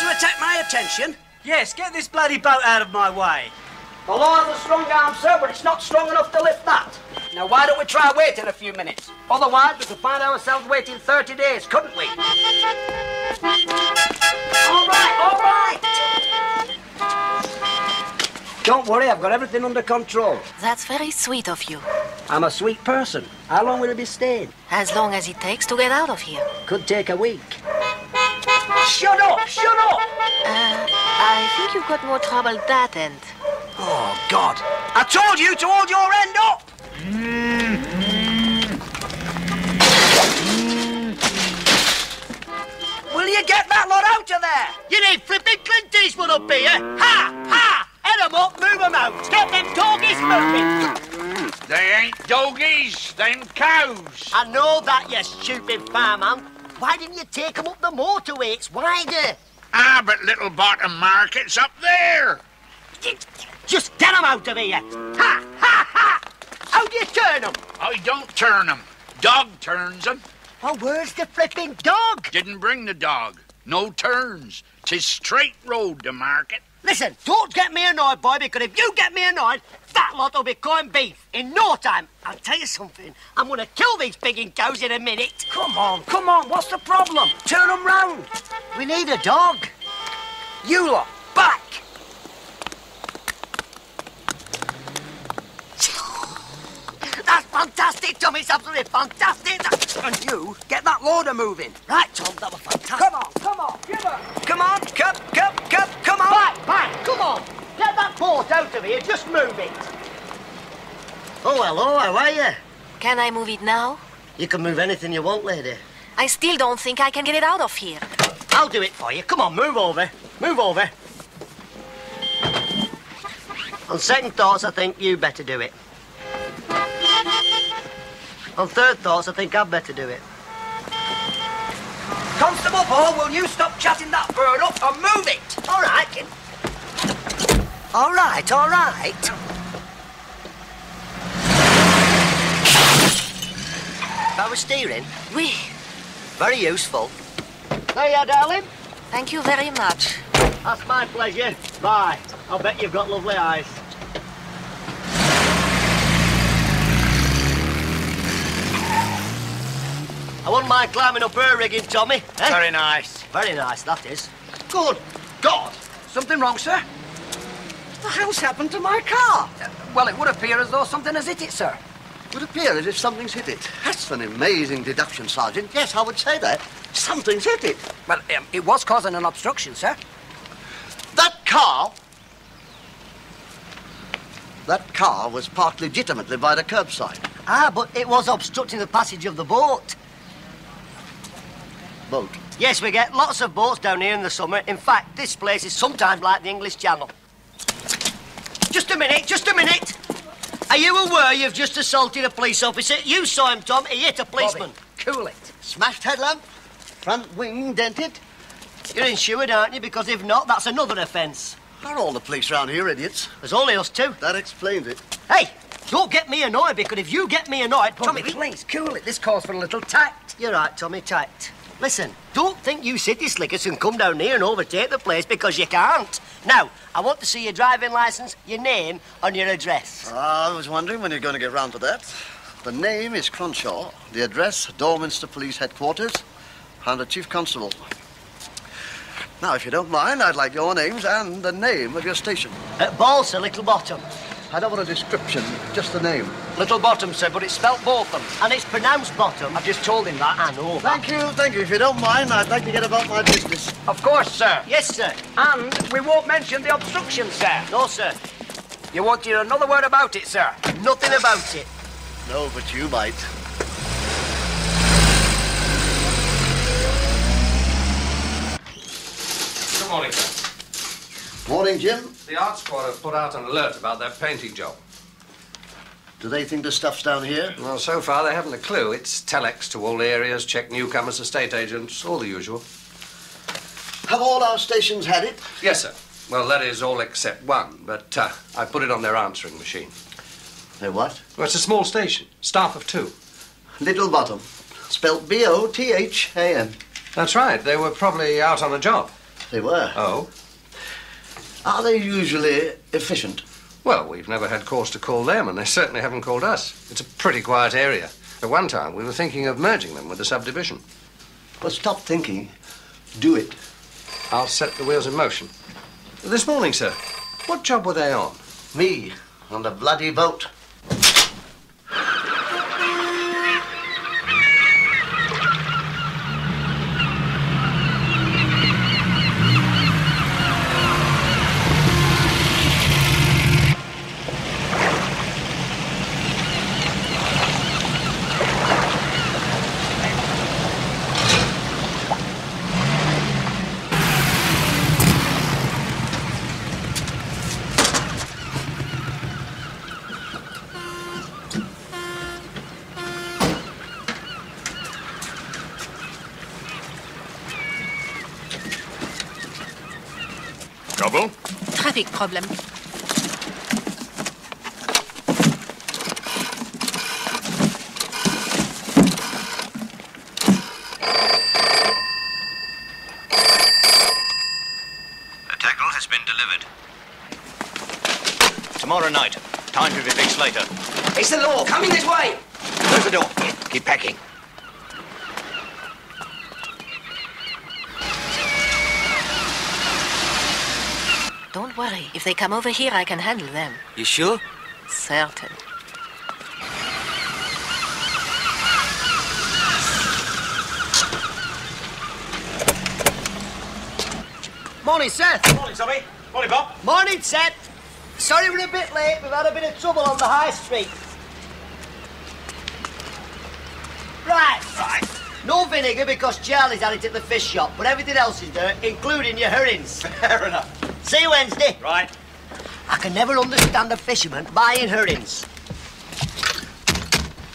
to attack my attention? Yes, get this bloody boat out of my way. The law has a strong arm, sir, but it's not strong enough to lift that. Now, why don't we try waiting a few minutes? Otherwise, we could find ourselves waiting 30 days, couldn't we? All right. Don't worry, I've got everything under control. That's very sweet of you. I'm a sweet person. How long will it be staying? As long as it takes to get out of here. Could take a week. Shut up! I think you've got more trouble that end. Oh, God. I told you to hold your end up! Will you get that lot out of there? You need flipping Clint Eastwood up here. Ha! Head 'em up, move 'em out. Get them doggies moving. They ain't doggies, them cows. I know that, you stupid fireman. Why didn't you take 'em up the motorway? It's wider. Ah, but Little Bottom Market's up there. Just get 'em out of here. Ha! How do you turn 'em? I don't turn 'em. Dog turns 'em. Oh, where's the flipping dog? Didn't bring the dog. No turns. 'Tis straight road to market. Listen, don't get me annoyed, boy, because if you get me annoyed, that lot will be corned beef in no time. I'll tell you something. I'm going to kill these pigging cows in a minute. Come on. What's the problem? Turn them round. We need a dog. You lot, back. That's fantastic, Tom. It's absolutely fantastic. And you, get that loader moving. Right, Tom, that was fantastic. Come on, give her. Come on, come on. Right, come on. Get that boat out of here. Just move it. Oh, hello, how are you? Can I move it now? You can move anything you want, lady. I still don't think I can get it out of here. I'll do it for you. Come on, move over. Move over. On second thoughts, I think you better do it. On third thoughts, I think I'd better do it. Constable Paul, will you stop chatting that bird up and move it? All right. All right. Power steering? Oui. Very useful. Hiya, darling. Thank you very much. That's my pleasure. Bye. I'll bet you've got lovely eyes. I wouldn't mind climbing up her rigging, Tommy. Eh? Very nice. Very nice, that is. Good God. Something wrong, sir? The hell's happened to my car? Well, it would appear as though something has hit it, sir. Would appear as if something's hit it. That's an amazing deduction, Sergeant. Yes, I would say that. Something's hit it. Well, it was causing an obstruction, sir. That car was parked legitimately by the curbside. Ah, but it was obstructing the passage of the boat. Boat? Yes, we get lots of boats down here in the summer. In fact, this place is sometimes like the English Channel. Just a minute. Are you aware you've just assaulted a police officer? You saw him, Tom. He hit a policeman. Bobby, cool it. Smashed headlamp, front wing dented. You're insured, aren't you? Because if not, that's another offence. Are all the police round here idiots? There's only us two. That explains it. Hey, don't get me annoyed, because if you get me annoyed... Tommy, please, cool it. This calls for a little tact. You're right, Tommy, tact. Listen, don't think you city slickers can come down here and overtake the place, because you can't. Now, I want to see your driving licence, your name, and your address. I was wondering when you're going to get round to that. The name is Cronshaw. The address, Dorminster Police Headquarters, and the Chief Constable. Now, if you don't mind, I'd like your names and the name of your station. At Balsa, Little Bottom. I don't want a description, just the name. Little Bottom, sir, but it's spelt Botham. And it's pronounced Bottom. I've just told him that. I know. Thank you. If you don't mind, I'd like to get about my business. Of course, sir. Yes, sir. And we won't mention the obstruction, sir. No, sir. You won't hear another word about it, sir. Nothing about it. No, but you might. Good morning, sir. Morning, Jim. The art squad have put out an alert about that painting job. Do they think the stuff's down here? Well, so far they haven't a clue. It's telex to all areas, check newcomers, estate agents, all the usual. Have all our stations had it? Yes, sir. Well, that is all except one, but I put it on their answering machine. Their what? Well, it's a small station, staff of 2. Little Bottom. Spelt B-O-T-H-A-M. That's right. They were probably out on a job. They were. Oh? Are they usually efficient? Well, we've never had cause to call them, and they certainly haven't called us. It's a pretty quiet area. At one time, we were thinking of merging them with the subdivision. Well, stop thinking. Do it. I'll set the wheels in motion. This morning, sir, what job were they on? Me, on the bloody boat. Trouble? Traffic problem. The tackle has been delivered. Tomorrow night. Time to be fixed later. It's the law. Coming this way. Close the door. Keep packing. Don't worry. If they come over here, I can handle them. You sure? Certain. Morning, Seth. Morning, Tommy. Morning, Bob. Morning, Seth. Sorry we're a bit late. We've had a bit of trouble on the high street. Right. No vinegar because Charlie's had it at the fish shop, but everything else is there, including your herrings. Fair enough. See you Wednesday. Right. I can never understand a fisherman buying herrings.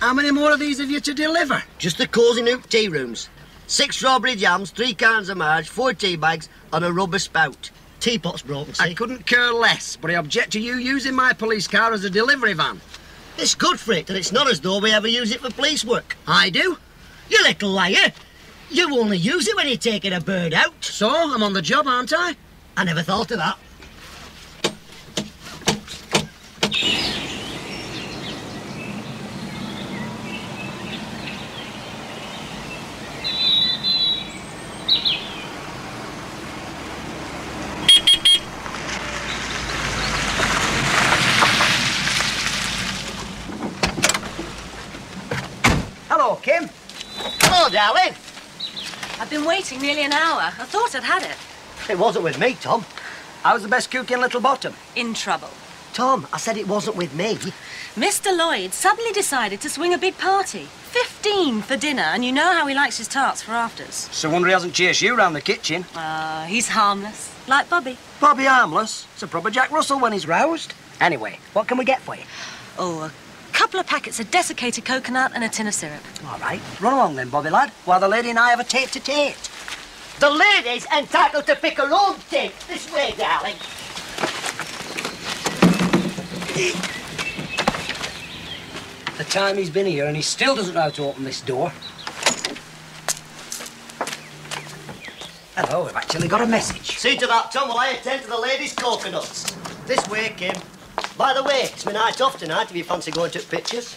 How many more of these have you to deliver? Just the Cosy Nook tea rooms. 6 strawberry jams, 3 cans of marge, 4 tea bags, and a rubber spout. Teapot's broken, see? I couldn't care less, but I object to you using my police car as a delivery van. It's good for it, and it's not as though we ever use it for police work. I do. You little liar. You only use it when you're taking a bird out. So, I'm on the job, aren't I? I never thought of that. Hello, Kim. Hello, darling. I've been waiting nearly an hour. I thought I'd had it. It wasn't with me, Tom. How's the best cook in Little Bottom? In trouble. Tom, I said it wasn't with me. Mr. Lloyd suddenly decided to swing a big party. 15 for dinner, and you know how he likes his tarts for afters. So wonder he hasn't chased you round the kitchen. He's harmless, like Bobby. Bobby harmless. It's a proper Jack Russell when he's roused. Anyway, what can we get for you? Oh, a couple of packets of desiccated coconut and a tin of syrup. All right. Run along then, Bobby lad, while the lady and I have a tete-to-tete. The lady's entitled to pick her own tea. This way, darling. The time he's been here and he still doesn't know how to open this door. Hello, we've actually got a message. See to that, Tom, while I attend to the ladies' coconuts. This way, Kim. By the way, it's my night off tonight if you fancy going to pictures.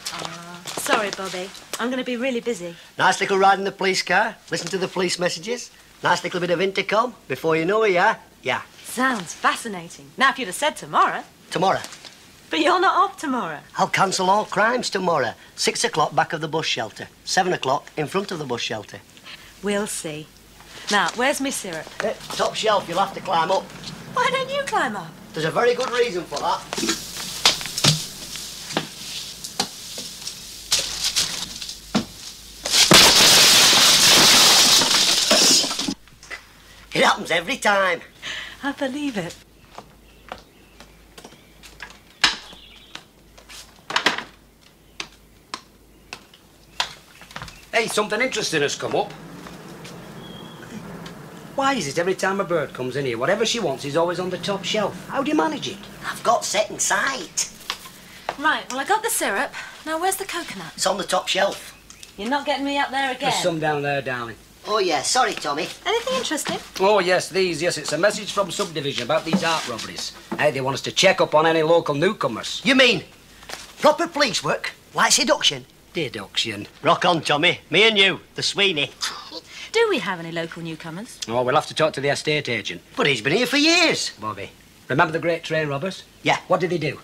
Sorry, Bobby. I'm going to be really busy. Nice little ride in the police car. Listen to the police messages. Nice little bit of intercom. Before you know it, yeah. Sounds fascinating. Now, if you'd have said tomorrow. Tomorrow. But you're not off tomorrow. I'll cancel all crimes tomorrow. 6 o'clock back of the bus shelter. 7 o'clock in front of the bus shelter. We'll see. Now, where's my syrup? Top shelf, you'll have to climb up. Why don't you climb up? There's a very good reason for that. It happens every time. I believe it. Hey, something interesting has come up. Why is it every time a bird comes in here, whatever she wants is always on the top shelf? How do you manage it? I've got second sight. Right, well, I got the syrup. Now, where's the coconut? It's on the top shelf. You're not getting me up there again. There's some down there, darling. Oh, yeah. Sorry, Tommy. Anything interesting? Oh, yes, these, yes. It's a message from Subdivision about these art robberies. Hey, they want us to check up on any local newcomers. You mean proper police work? Like seduction? Deduction. Rock on, Tommy. Me and you, the Sweeney. Do we have any local newcomers? Oh, we'll have to talk to the estate agent. But he's been here for years. Bobby, remember the great train robbers? Yeah. What did they do?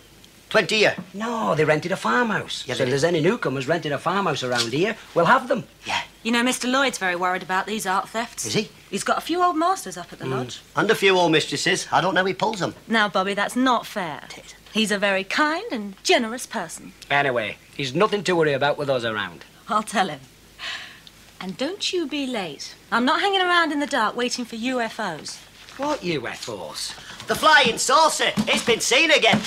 20 year. No, they rented a farmhouse. Yeah, so they if there's any newcomers renting a farmhouse around here, we'll have them. Yeah. You know, Mr. Lloyd's very worried about these art thefts. Is he? He's got a few old masters up at the lodge. And a few old mistresses. I don't know he pulls them. Now, Bobby, that's not fair. He's a very kind and generous person. Anyway, he's nothing to worry about with us around. I'll tell him. And don't you be late. I'm not hanging around in the dark waiting for UFOs. What UFOs? The flying saucer. It's been seen again.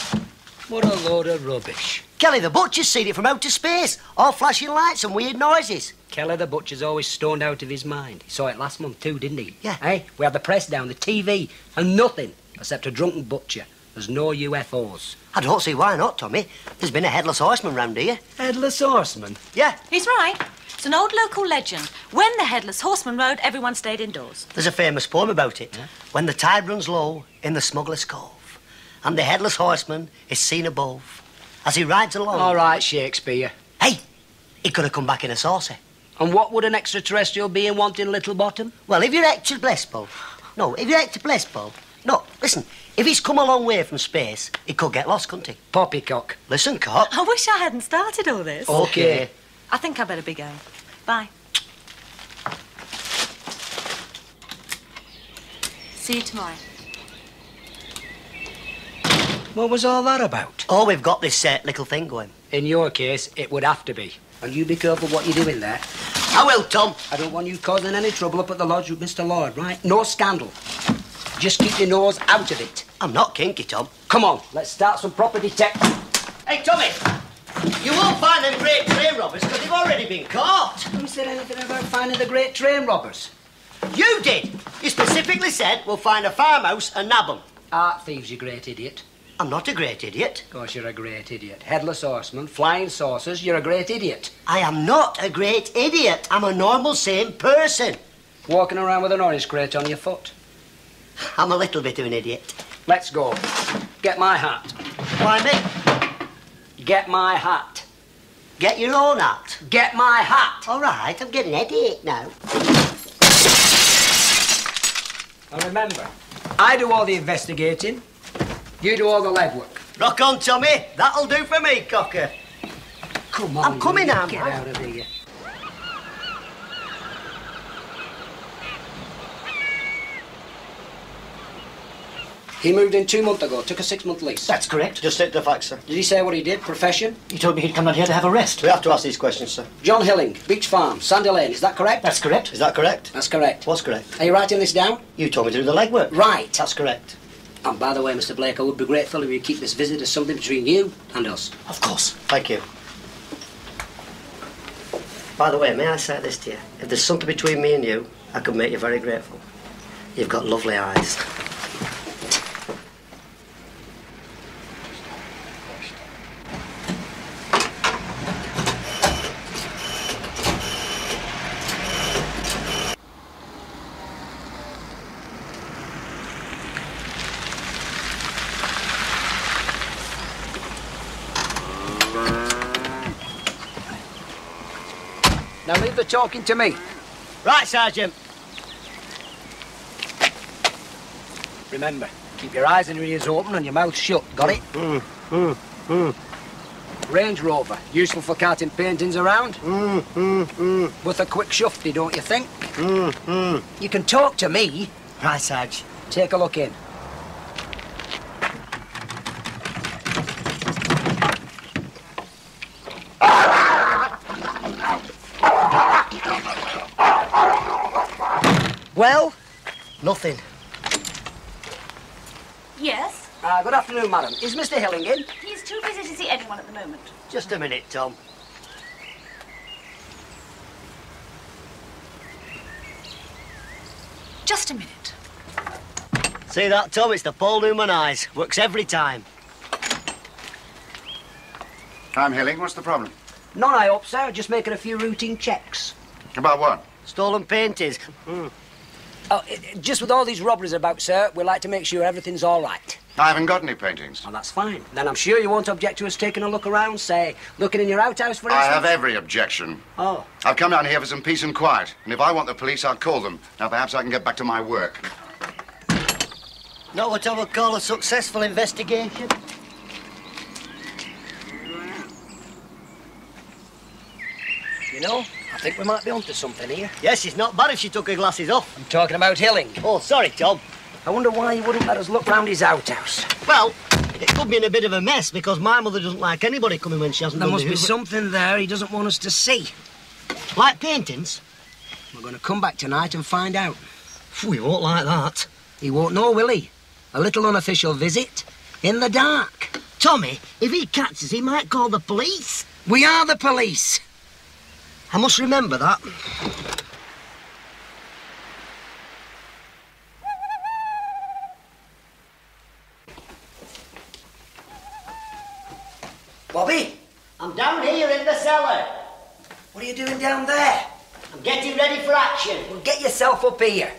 What a load of rubbish. Kelly the Butcher's seen it from outer space. All flashing lights and weird noises. Kelly the Butcher's always stoned out of his mind. He saw it last month too, didn't he? Yeah. Hey, we had the press down, the TV, and nothing except a drunken butcher. There's no UFOs. I don't see why not, Tommy. There's been a headless horseman round here. Headless horseman? Yeah. He's right. It's an old local legend. When the Headless Horseman rode, everyone stayed indoors. There's a famous poem about it. Yeah? When the tide runs low in the Smuggler's Cove, and the headless horseman is seen above, as he rides along... All right, Shakespeare. Hey, he could have come back in a saucer. And what would an extraterrestrial being want in Little Bottom? Well, if you're Hector Blessbull... No, if you're Hector Blessbull... No, listen, if he's come a long way from space, he could get lost, couldn't he? Poppycock. Listen, Cock. I wish I hadn't started all this. Okay. I think I better be going. Bye. See you tomorrow. What was all that about? Oh, we've got this little thing going. In your case, it would have to be. And you be careful what you're doing there. I will, Tom. I don't want you causing any trouble up at the lodge with Mr. Lloyd, right? No scandal. Just keep your nose out of it. I'm not kinky, Tom. Come on, let's start some proper detecting. Hey, Tommy! You won't find them great train robbers because they've already been caught. Who said anything about finding the great train robbers? You did! You specifically said we'll find a farmhouse and nab them. Art thieves, you great idiot. I'm not a great idiot. Of course you're a great idiot. Headless horseman, flying saucers, you're a great idiot. I am not a great idiot. I'm a normal, sane person. Walking around with an orange crate on your foot. I'm a little bit of an idiot. Let's go. Get my hat. Why me? Get my hat. Get your own hat. Get my hat. All right, I'm getting a headache now. And remember, I do all the investigating, you do all the legwork. Rock on, Tommy. That'll do for me, Cocker. Come on, I'm coming now, Get man. out of here. He moved in 2 months ago, took a 6-month lease. That's correct. Just state the facts, sir. Did he say what he did? Profession? He told me he'd come down here to have a rest. We have to ask these questions, sir. John Hilling, Beach Farm, Sandy Lane, is that correct? That's correct. Is that correct? That's correct. What's correct? Are you writing this down? You told me to do the legwork. Right. That's correct. And by the way, Mr. Blake, I would be grateful if you keep this visit as something between you and us. Of course. Thank you. By the way, may I say this to you? If there's something between me and you, I could make you very grateful. You've got lovely eyes. Now leave the talking to me. Right, Sergeant. Remember, keep your eyes and your ears open and your mouth shut. Got it? Range Rover, useful for carting paintings around. With a quick shufty, don't you think? You can talk to me. Right, Sarge. Take a look in. Well, nothing. Yes? Good afternoon, madam. Is Mr. Hilling in? He's too busy to see anyone at the moment. Just a minute, Tom. Just a minute. See that, Tom? It's the Paul Newman eyes. Works every time. I'm Hilling. What's the problem? None, I hope, sir. Just making a few routine checks. About what? Stolen paintings. Oh, just with all these robberies about, sir, we like to make sure everything's all right. I haven't got any paintings. Oh, that's fine. Then I'm sure you won't object to us taking a look around, say, looking in your outhouse, for instance? I have every objection. Oh. I've come down here for some peace and quiet, and if I want the police, I'll call them. Now, perhaps I can get back to my work. Not what I would call a successful investigation. You know, I think we might be onto something here. Yes, it's not bad if she took her glasses off. I'm talking about Hilling. Oh, sorry, Tom. I wonder why he wouldn't let us look round his outhouse. Well, it could be in a bit of a mess because my mother doesn't like anybody coming when she hasn't There done must the be hoover. something there he doesn't want us to see. Like paintings? We're going to come back tonight and find out. We won't like that. He won't know, will he? A little unofficial visit in the dark. Tommy, if he catches, he might call the police. We are the police. I must remember that. Bobby, I'm down here in the cellar. what are you doing down there? I'm getting ready for action. Well, get yourself up here.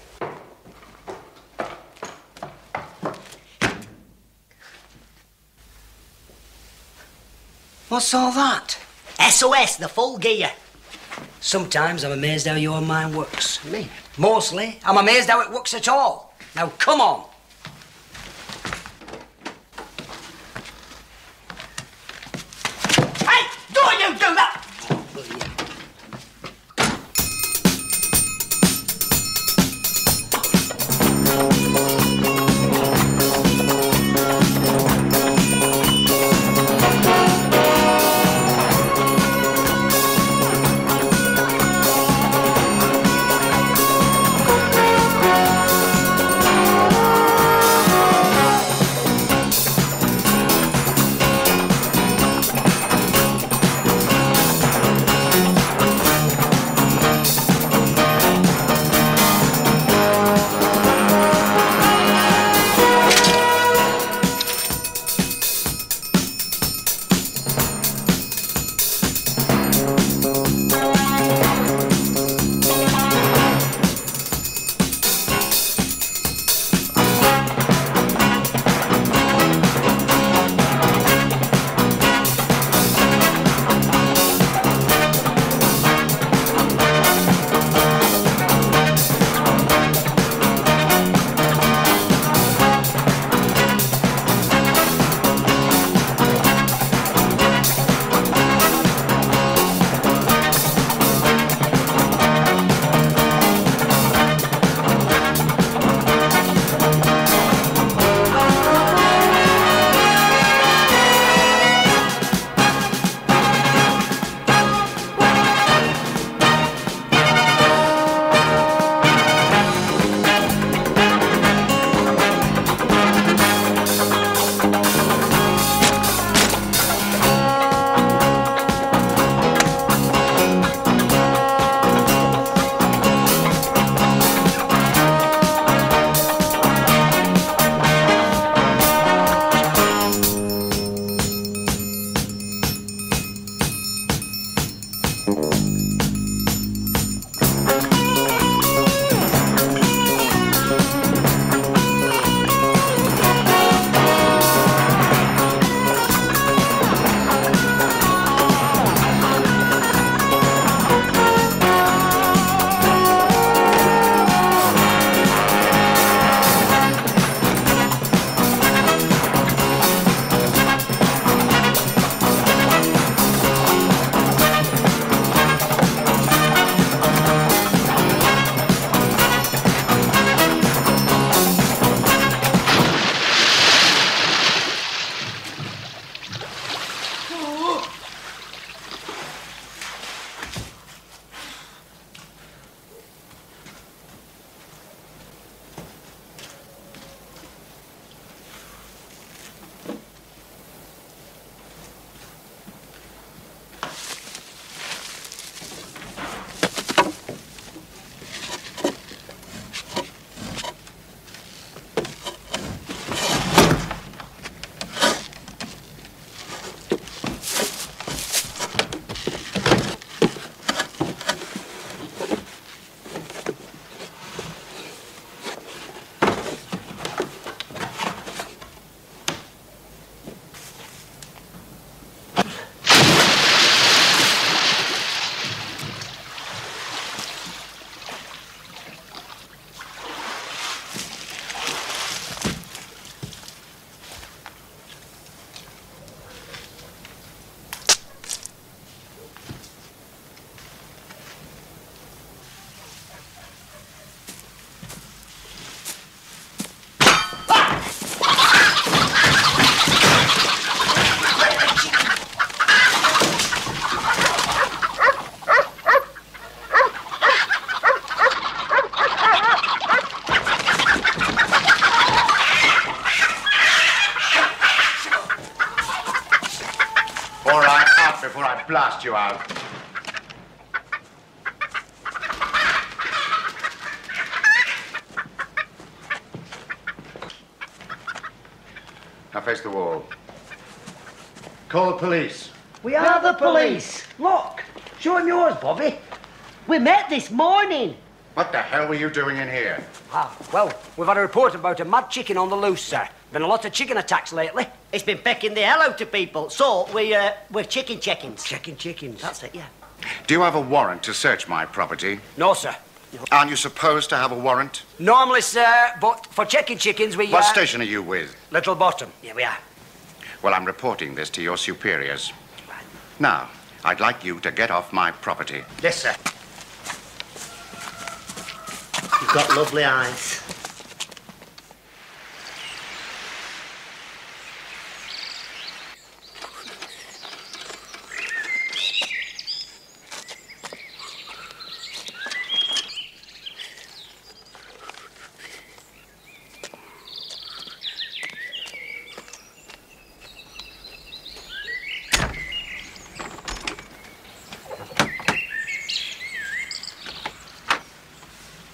What's all that? SOS, the full gear. Sometimes I'm amazed how your mind works. Me? Mostly, I'm amazed how it works at all. Now, come on. Hey, don't you do that! blast you out. Now face the wall. Call the police. We are the police. Look, show him yours, Bobby. We met this morning. What the hell were you doing in here? Well, we've had a report about a mad chicken on the loose, sir. Been a lot of chicken attacks lately. It's been pecking the hell out of people, so we're chicken checkings. Checking chickens. That's it, yeah. Do you have a warrant to search my property? No, sir. Aren't you supposed to have a warrant? Normally, sir, but for checking chickens, we... What station are you with? Little Bottom. Yeah, we are. Well, I'm reporting this to your superiors. Now, I'd like you to get off my property. Yes, sir. You've got lovely eyes.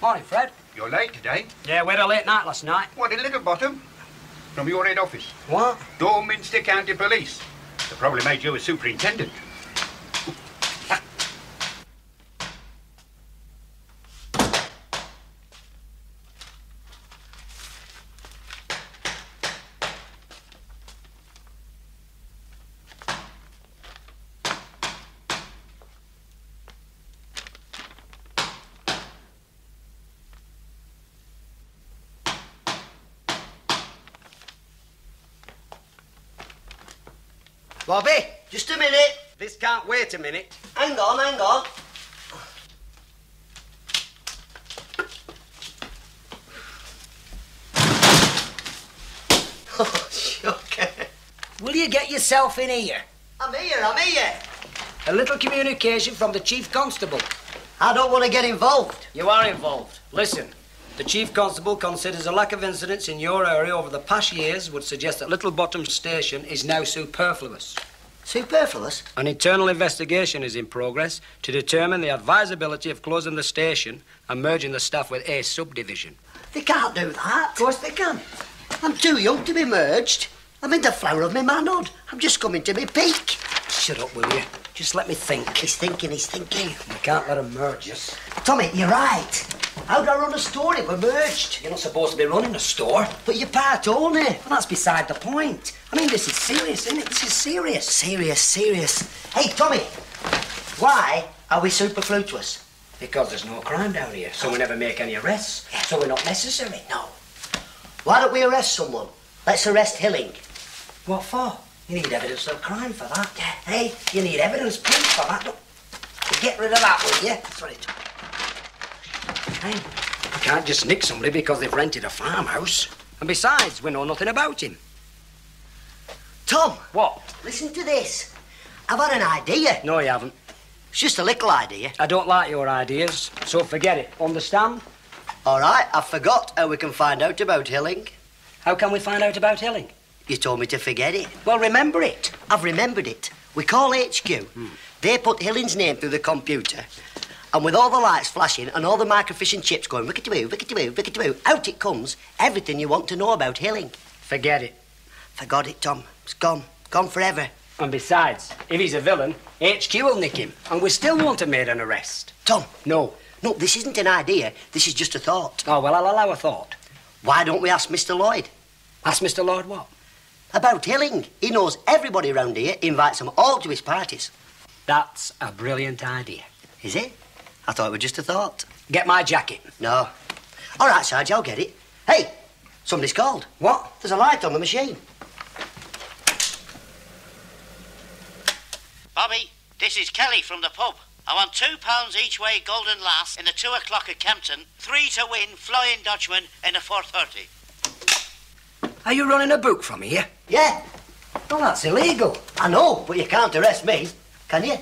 Morning, Fred. You're late today. Yeah, we had a late night last night. What, in Little Bottom? From your head office? What? Dorminster County Police. They probably made you a superintendent. Bobby, just a minute. This can't wait a minute. Hang on, hang on. Oh, shocker. Will you get yourself in here? I'm here. A little communication from the Chief Constable. I don't want to get involved. You are involved. Listen. The Chief Constable considers a lack of incidents in your area over the past years would suggest that Little Bottom Station is now superfluous. Superfluous? An internal investigation is in progress to determine the advisability of closing the station and merging the staff with a subdivision. They can't do that. Of course they can. I'm too young to be merged. I'm in the flower of my manhood. I'm just coming to me peak. Shut up, will you? Just let me think. He's thinking. We can't let them merge us. Tommy, you're right. How do I run a store if we're merged? You're not supposed to be running a store. But you're part owner. Well, that's beside the point. I mean, this is serious, isn't it? This is serious. Serious. Hey, Tommy, why are we superfluous? Because there's no crime down here, so we never make any arrests. Yeah. So we're not necessary. No. Why don't we arrest someone? Let's arrest Hilling. What for? You need evidence of crime for that. Hey, you need evidence, proof for that. Look, get rid of that, will you? That's what it... Hey, you can't just nick somebody because they've rented a farmhouse. And besides, we know nothing about him. Tom. What? Listen to this. I've had an idea. No, you haven't. It's just a little idea. I don't like your ideas, so forget it. Understand? All right, I forgot how we can find out about Hilling. How can we find out about Hilling? You told me to forget it. Well, remember it. I've remembered it. We call HQ. They put Hilling's name through the computer. And with all the lights flashing and all the microfiche chips going rickety-boo, rickety-boo, rickety-boo, out it comes, everything you want to know about Hilling. Forget it. Forgot it, Tom. It's gone. Gone forever. And besides, if he's a villain, HQ will nick him. And we still won't have made an arrest. Tom. No. No, this isn't an idea. This is just a thought. Oh, well, I'll allow a thought. Why don't we ask Mr. Lloyd? Ask Mr. Lloyd what? About Hilling. He knows everybody round here, invites them all to his parties. That's a brilliant idea. Is it? I thought it was just a thought. Get my jacket. No. All right, Sarge, I'll get it. Hey, somebody's called. What? There's a light on the machine. Bobby, this is Kelly from the pub. I want £2 each way Golden Lass in the 2 o'clock at Kempton, 3 to win Flying Dutchman in the 4:30. Are you running a book from here? Yeah. Well, that's illegal. I know, but you can't arrest me, can you?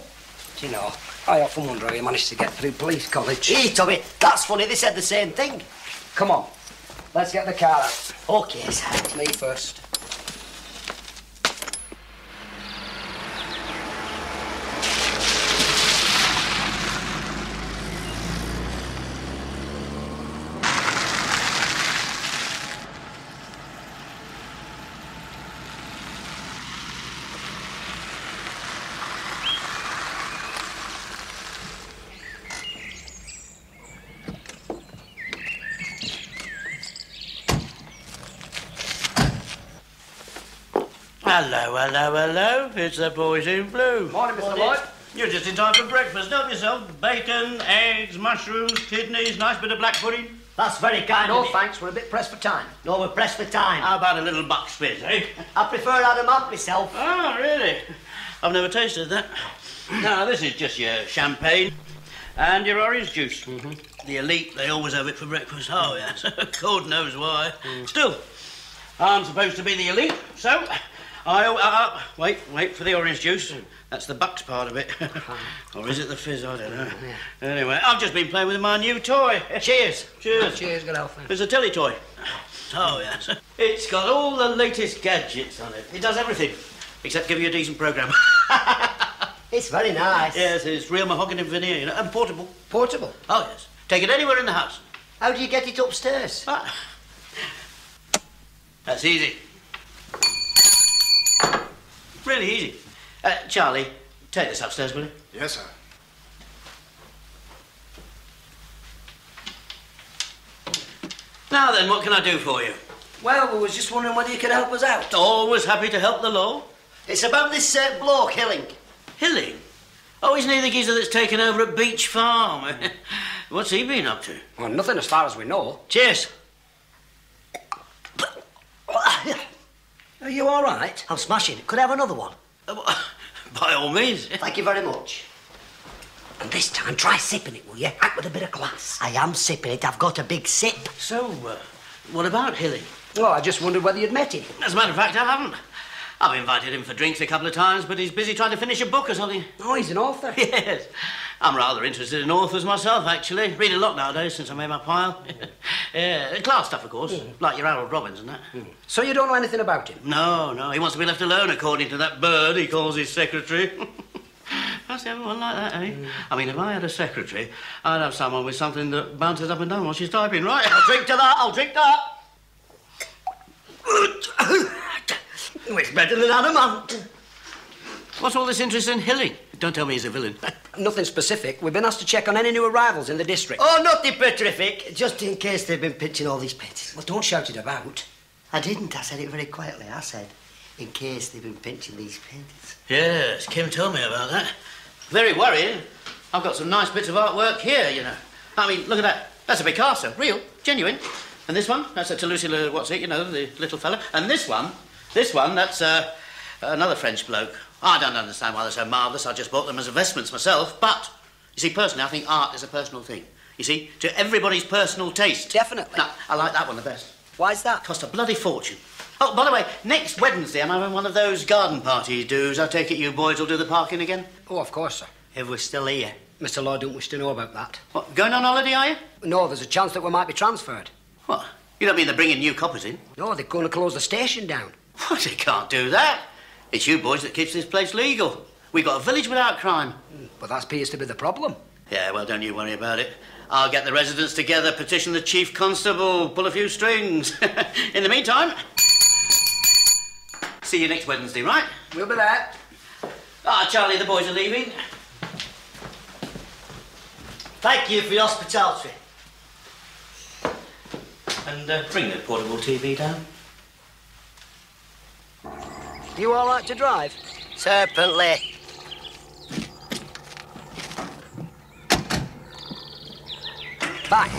Do you know, I often wonder how you managed to get through police college. Gee, Tommy, that's funny. They said the same thing. Come on, let's get the car out. OK, sir. Me first. Hello, hello, hello. It's the boys in blue. Morning, Mr. Lloyd. You're just in time for breakfast. Help yourself. Bacon, eggs, mushrooms, kidneys, nice bit of black pudding. That's very kind No, of you. thanks. We're a bit pressed for time. No, we're pressed for time. How about a little buck's fizz, eh? I prefer Adamant myself. Oh, really? I've never tasted that. Now, this is just your champagne and your orange juice. The elite, they always have it for breakfast. Oh, yes. God knows why. Still, I'm supposed to be the elite, so wait for the orange juice. That's the bucks part of it. Or is it the fizz? I don't know. Anyway, I've just been playing with my new toy. Cheers. Cheers. Cheers, good health. It's a telly toy. Oh, yes. It's got all the latest gadgets on it. It does everything, except give you a decent programme. It's very nice. Yes, it's real mahogany veneer, you know, and portable. Portable? Oh, yes. Take it anywhere in the house. How do you get it upstairs? That's easy. Really easy. Charlie, take this upstairs, will you? Yes, sir. Now then, what can I do for you? Well, we was just wondering whether you could help us out. Always happy to help the law. It's about this bloke, Hilling. Hilling? Oh, isn't he the geezer that's taken over at Beach Farm? What's he been up to? Well, nothing as far as we know. Cheers. Are you all right? I'm smashing. Could I have another one? By all means. Thank you very much. And this time, try sipping it, will you? Act with a bit of class. I am sipping it. I've got a big sip. So, what about Hilling? Well, I just wondered whether you'd met him. As a matter of fact, I haven't. I've invited him for drinks a couple of times, but he's busy trying to finish a book or something. Oh, he's an author? Yes. I'm rather interested in authors myself, actually. Read a lot nowadays since I made my pile. Yeah, class stuff, of course. Like your Harold Robbins and that. So you don't know anything about him? No. He wants to be left alone, according to that bird he calls his secretary. That's everyone like that, eh? I mean, if I had a secretary, I'd have someone with something that bounces up and down while she's typing. Right, I'll drink to that. I'll drink that. It's better than Adamant. What's all this interest in Hilling? Don't tell me he's a villain. Nothing specific. We've been asked to check on any new arrivals in the district. Oh, nothing petrific. Just in case they've been pinching all these pits. Well, don't shout it about. I didn't. I said it very quietly. I said, in case they've been pinching these pits. Yes, Kim told me about that. Very worrying. I've got some nice bits of artwork here, you know. I mean, look at that. That's a Picasso. Real. Genuine. And this one, that's a Toulouse, what's it, you know, the little fella. And this one, that's another French bloke. I don't understand why they're so marvellous. I just bought them as investments myself. But, you see, personally, I think art is a personal thing. You see, to everybody's personal taste. Definitely. Now, I like that one the best. Why's that? Cost a bloody fortune. Oh, by the way, next Wednesday I'm having one of those garden parties do's. I take it you boys will do the parking again? Oh, of course, sir. If we're still here. Mr. Lloyd don't wish to know about that. What, going on holiday, are you? No, there's a chance that we might be transferred. What? You don't mean they're bringing new coppers in? No, they're going to close the station down. What? They can't do that. It's you boys that keeps this place legal. We've got a village without crime. But that appears to be the problem. Yeah, well, don't you worry about it. I'll get the residents together, petition the chief constable, pull a few strings. In the meantime, see you next Wednesday, right? We'll be there. Ah, Charlie, the boys are leaving. Thank you for your hospitality. And bring the portable TV down. You all right to drive? Certainly. Back.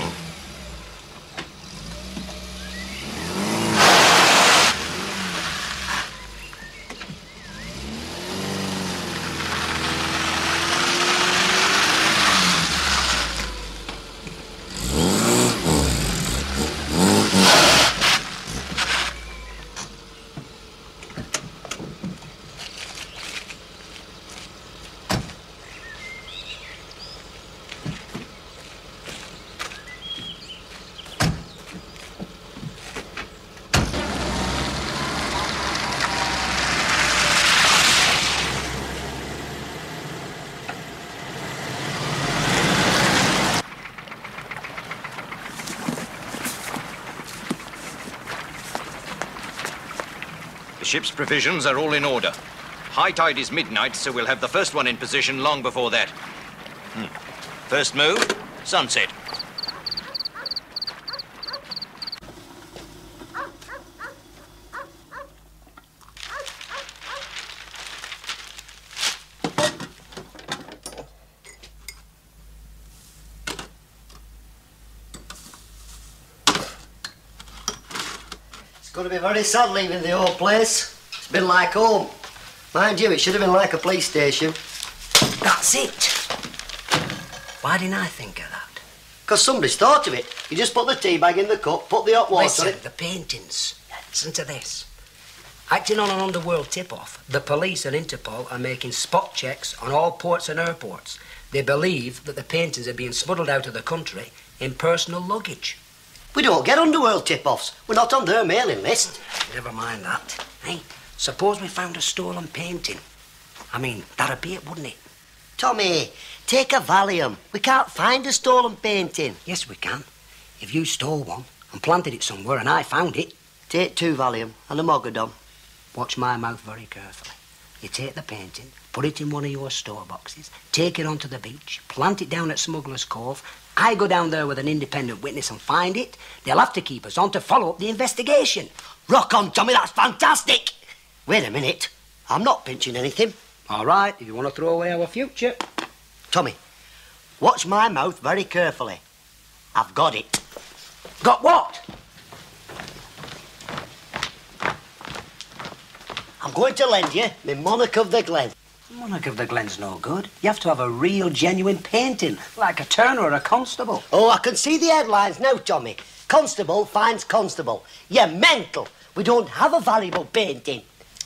The ship's provisions are all in order. High tide is midnight, so we'll have the first one in position long before that. First move, sunset. going to be very sad leaving the old place. It's been like home. Mind you, it should have been like a police station. That's it. Why didn't I think of that? Because somebody's thought of it. You just put the tea bag in the cup, put the hot water Listen, in it. the paintings. Listen to this. Acting on an underworld tip-off, the police and Interpol are making spot checks on all ports and airports. They believe that the paintings are being smuggled out of the country in personal luggage. We don't get underworld tip-offs. We're not on their mailing list. Never mind that. Hey, suppose we found a stolen painting. I mean, that'd be it, wouldn't it? Tommy, take a Valium. We can't find a stolen painting. Yes, we can. If you stole one and planted it somewhere and I found it. Take 2 Valium and a Mogadon. Watch my mouth very carefully. You take the painting, put it in one of your store boxes, take it onto the beach, plant it down at Smuggler's Cove. I go down there with an independent witness and find it. They'll have to keep us on to follow up the investigation. Rock on, Tommy, that's fantastic. Wait a minute. I'm not pinching anything. All right, if you want to throw away our future. Tommy, watch my mouth very carefully. I've got it. Got what? I'm going to lend you my Monarch of the Glen. Monarch of the Glen's no good. You have to have a real, genuine painting, like a Turner or a Constable. Oh, I can see the headlines now, Tommy. Constable finds constable. You're mental. We don't have a valuable painting.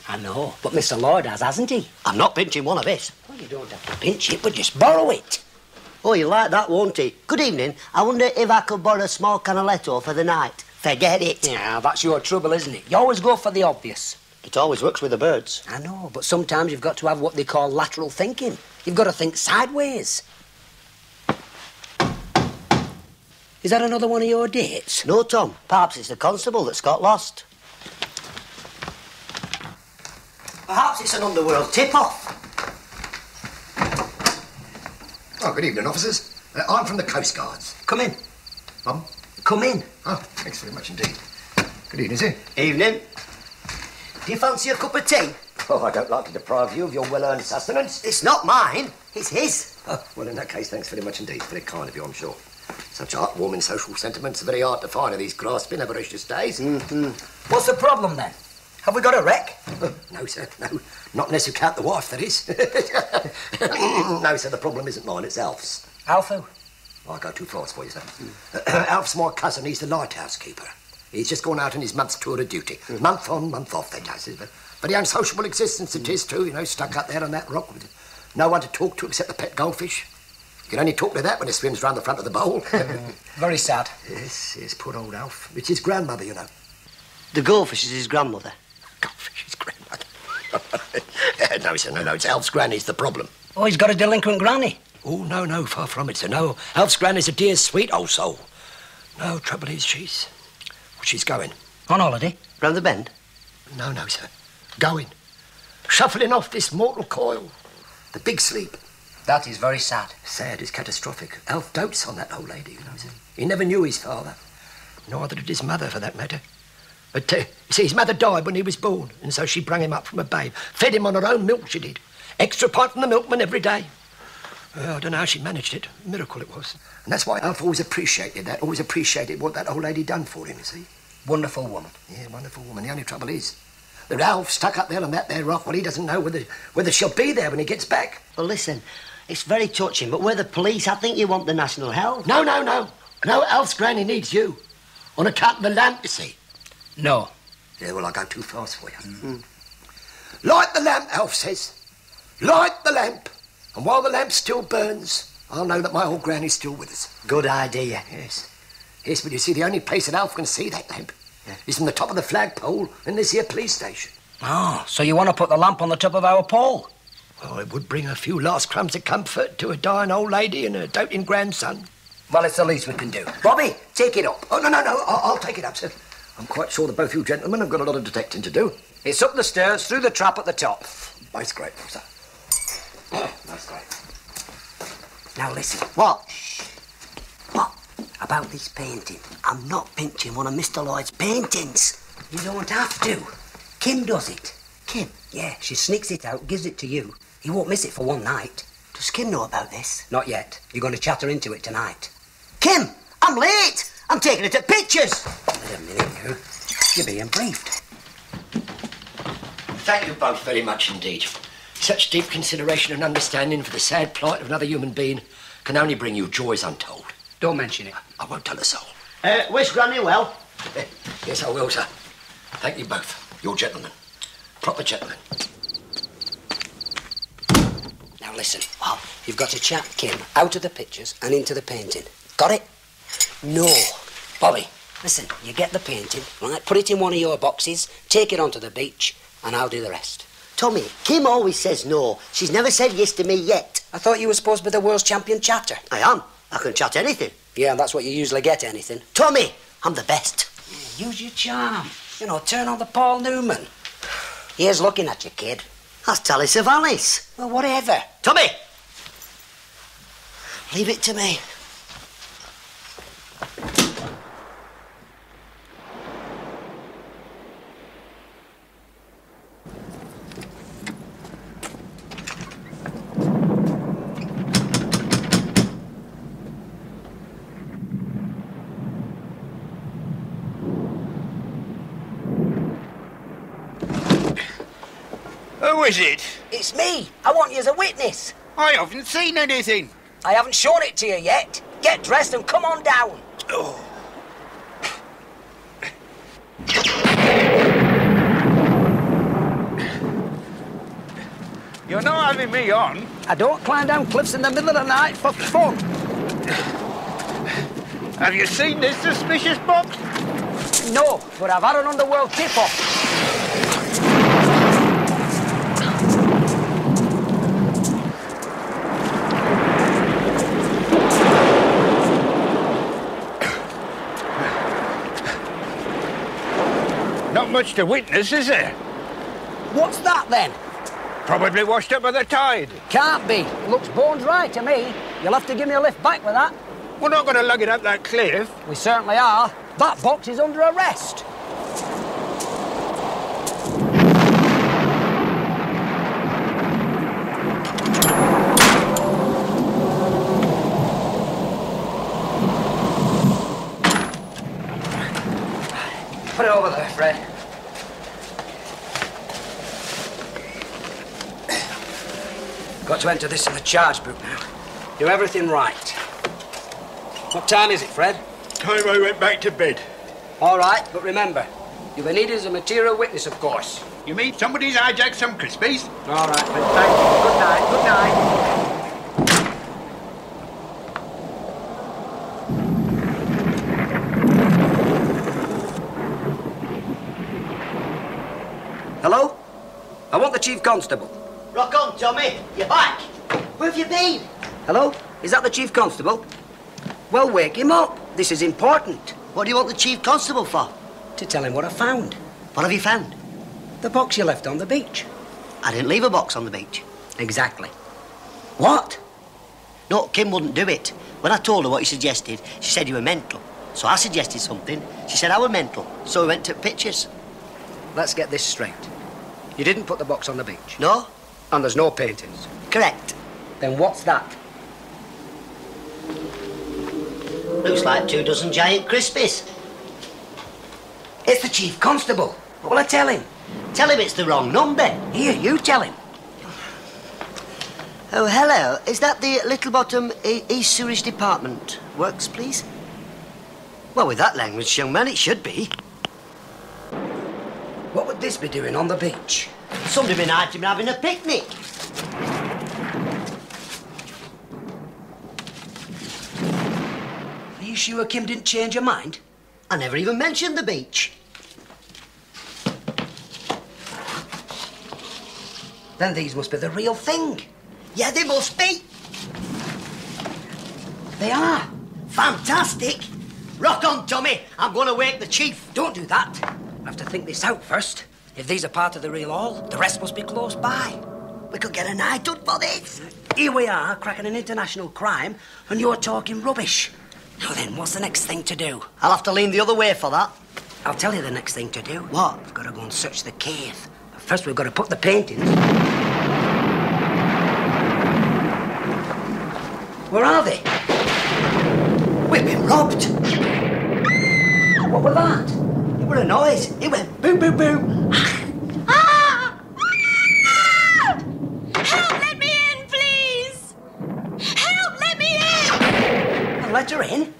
I know, but Mr. Lloyd has, hasn't he? I'm not pinching one of his. Well, you don't have to pinch it, but just borrow it. Oh, you like that, won't he? Good evening. I wonder if I could borrow a small canaletto for the night. Forget it. Yeah, that's your trouble, isn't it? You always go for the obvious. It always works with the birds. I know, but sometimes you've got to have what they call lateral thinking. You've got to think sideways. Is that another one of your dates? No, Tom. Perhaps it's the constable that's got lost. Perhaps it's an underworld tip-off. Oh, good evening, officers. I'm from the Coast Guards. Come in. Come in. Oh, thanks very much indeed. Good evening, sir. Evening. Do you fancy a cup of tea? Oh, I don't like to deprive you of your well-earned sustenance. It's not mine. It's his. Oh, well, in that case, thanks very much indeed. Very kind of you, I'm sure. Such heartwarming social sentiments are very hard to find in these grasping, avaricious days. Mm-hmm. What's the problem, then? Have we got a wreck? No, sir, no. Not unless you count the wife, that is. No, sir, the problem isn't mine, it's Alf's. Alf who? I go too fast for you, sir. Alf's my cousin, he's the lighthouse keeper. He's just gone out on his month's tour of duty. Month on, month off, they does. Very unsociable existence it is, too, you know, stuck up there on that rock with no one to talk to except the pet goldfish. You can only talk to that when it swims round the front of the bowl. Very sad. Yes, poor old Alf. It's his grandmother, you know. The goldfish is his grandmother. Goldfish, his grandmother. No, sir, no, it's Alf's granny's the problem. Oh, he's got a delinquent granny. Oh, no, far from it, sir. No, Alf's granny's a dear, sweet old soul. No, trouble is, she's going. On holiday? Round the bend? No, sir. Going. Shuffling off this mortal coil. The big sleep. That is very sad. Sad is catastrophic. Alf dotes on that old lady, you know, sir. He never knew his father. Neither did his mother, for that matter. But, you see, his mother died when he was born, and so she brung him up from a babe. Fed him on her own milk, she did. Extra pint from the milkman every day. I don't know how she managed it. A miracle it was. And that's why Alf always appreciated that, always appreciated what that old lady done for him, you see. Wonderful woman. Yeah, wonderful woman. The only trouble is that Alf stuck up there on that there rock. Well, he doesn't know whether she'll be there when he gets back. Well, listen, it's very touching, but we're the police. I think you want the national health. No. No, Alf's granny needs you. On account of the lamp, you see. No. Yeah, well, I go too fast for you. Light the lamp, Alf says. Light the lamp. And while the lamp still burns, I'll know that my old granny's still with us. Good idea. Yes, but you see, the only place that Alf can see that lamp is from the top of the flagpole in this here police station. Oh, so you want to put the lamp on the top of our pole? Well, it would bring a few last crumbs of comfort to a dying old lady and a doting grandson. Well, it's the least we can do. Bobby, take it up. Oh, no, I'll take it up, sir. I'm quite sure that both you gentlemen have got a lot of detecting to do. It's up the stairs, through the trap at the top. Most grateful, sir. Most grateful. Now listen. What? What? About this painting. I'm not pinching one of Mr. Lloyd's paintings. You don't have to. Kim does it. Kim? Yeah, she sneaks it out, gives it to you. He won't miss it for one night. Does Kim know about this? Not yet. You're going to chat her into it tonight. Kim, I'm late. I'm taking her to pictures. Wait a minute, you. You're being briefed. Thank you both very much indeed. Such deep consideration and understanding for the sad plight of another human being can only bring you joys untold. Don't mention it. I won't tell a soul. Wish Granny well. Yes, I will, sir. Thank you both. You're gentlemen. Proper gentlemen. Now listen, you've got to chat Kim out of the pictures and into the painting. Got it? No. Bobby, listen, you get the painting, right? Put it in one of your boxes, take it onto the beach, and I'll do the rest. Tommy, Kim always says no. She's never said yes to me yet. I thought you were supposed to be the world's champion chatter. I am. I can chat anything. Yeah, and that's what you usually get, anything. Tommy, I'm the best. Yeah, use your charm. You know, turn on the Paul Newman. Here's looking at you, kid. That's Tally Savalis. Well, whatever. Tommy! Leave it to me. Who is it? It's me. I want you as a witness. I haven't seen anything. I haven't shown it to you yet. Get dressed and come on down. Oh. You're not having me on. I don't climb down cliffs in the middle of the night for fun. Have you seen this suspicious box? No, but I've had an underworld tip-off. Not much to witness, is there? What's that, then? Probably washed up by the tide. Can't be. Looks bone dry to me. You'll have to give me a lift back with that. We're not going to lug it up that cliff. We certainly are. That box is under arrest. Put it over there, Fred. Got to enter this in the charge book now. Do everything right. What time is it, Fred? Time I went back to bed. All right, but remember, you'll be needed as a material witness, of course. You mean somebody's hijacked some Crispies? All right, Fred, thank you. Good night, good night. Hello? I want the Chief Constable. Rock on, Tommy. You're back. Where have you been? Hello? Is that the Chief Constable? Well, wake him up. This is important. What do you want the Chief Constable for? To tell him what I found. What have you found? The box you left on the beach. I didn't leave a box on the beach. Exactly. What? No, Kim wouldn't do it. When I told her what you suggested, she said you were mental. So I suggested something. She said I were mental. So we went to pictures. Let's get this straight. You didn't put the box on the beach. No? And there's no paintings. Correct. Then what's that? Looks like 24 giant Crispies. It's the Chief Constable. What will I tell him? Tell him it's the wrong number. Here, you tell him. Oh, hello. Is that the Littlebottom East Sewerage Department? Works, please? Well, with that language, young man, it should be. What would this be doing on the beach? Somebody might have been having a picnic. Are you sure Kim didn't change her mind? I never even mentioned the beach. Then these must be the real thing. Yeah, they must be. They are. Fantastic. Rock on, Tommy. I'm going to wake the Chief. Don't do that. I have to think this out first. If these are part of the real haul, the rest must be close by. We could get a night out for this. Here we are, cracking an international crime, and you're talking rubbish. Now then, what's the next thing to do? I'll have to lean the other way for that. I'll tell you the next thing to do. What? We've got to go and search the cave. But first, we've got to put the paintings. Where are they? We've been robbed. What was that? It What a noise. It went boom, boom, boom. Ah! Help, let me in, please! Help, let me in! I let her in.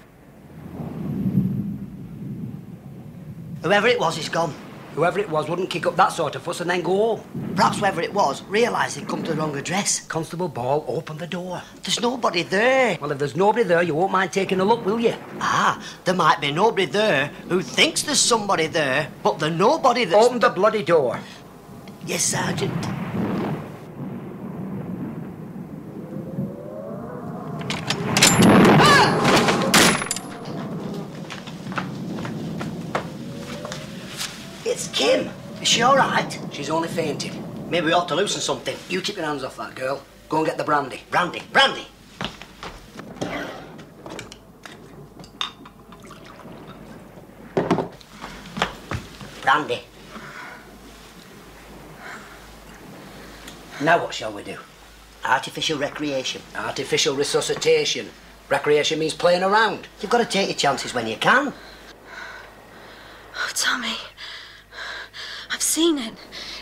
Whoever it was is gone. Whoever it was wouldn't kick up that sort of fuss and then go home. Perhaps whoever it was realised he'd come to the wrong address. Constable Ball, open the door. There's nobody there. Well, if there's nobody there, you won't mind taking a look, will you? Ah, there might be nobody there who thinks there's somebody there, but there's nobody that's... Open the bloody door. Yes, Sergeant. It's Kim. Is she all right? She's only fainted. Maybe we ought to loosen something. You keep your hands off that girl. Go and get the brandy. Brandy, brandy. Brandy. Now what shall we do? Artificial recreation. Artificial resuscitation. Recreation means playing around. You've got to take your chances when you can. Oh, Tommy. I've seen it.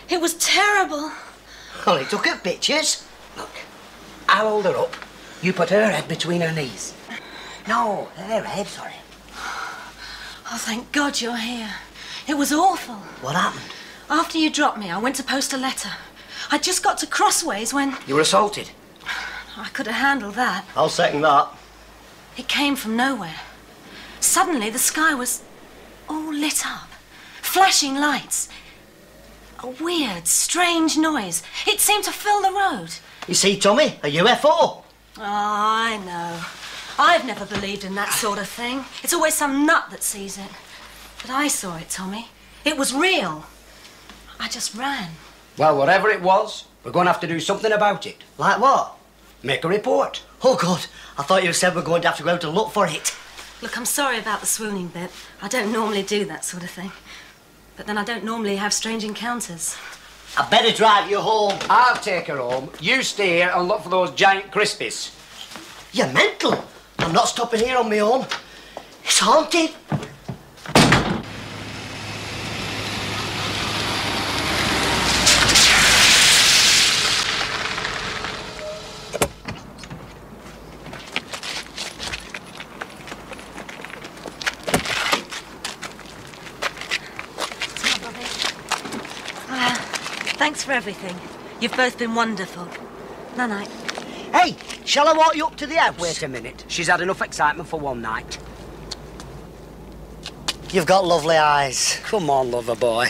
It was terrible. Well, he took her pictures. Look, I'll hold her up. You put her head between her knees. No, her head, sorry. Oh, thank God you're here. It was awful. What happened? After you dropped me, I went to post a letter. I just got to Crossways when... You were assaulted. I could have handled that. I'll second that. It came from nowhere. Suddenly, the sky was all lit up. Flashing lights. A weird, strange noise. It seemed to fill the road. You see, Tommy, a UFO. Oh, I know. I've never believed in that sort of thing. It's always some nut that sees it. But I saw it, Tommy. It was real. I just ran. Well, whatever it was, we're going to have to do something about it. Like what? Make a report. Oh, God. I thought you said we're going to have to go out and look for it. Look, I'm sorry about the swooning bit. I don't normally do that sort of thing. But then I don't normally have strange encounters. I better drive you home. I'll take her home. You stay here and look for those giant crispies. You're mental. I'm not stopping here on my own. It's haunted. Thanks for everything. You've both been wonderful. Night-night. Hey, shall I walk you up to the house? Wait a minute. She's had enough excitement for one night. You've got lovely eyes. Come on, lover boy.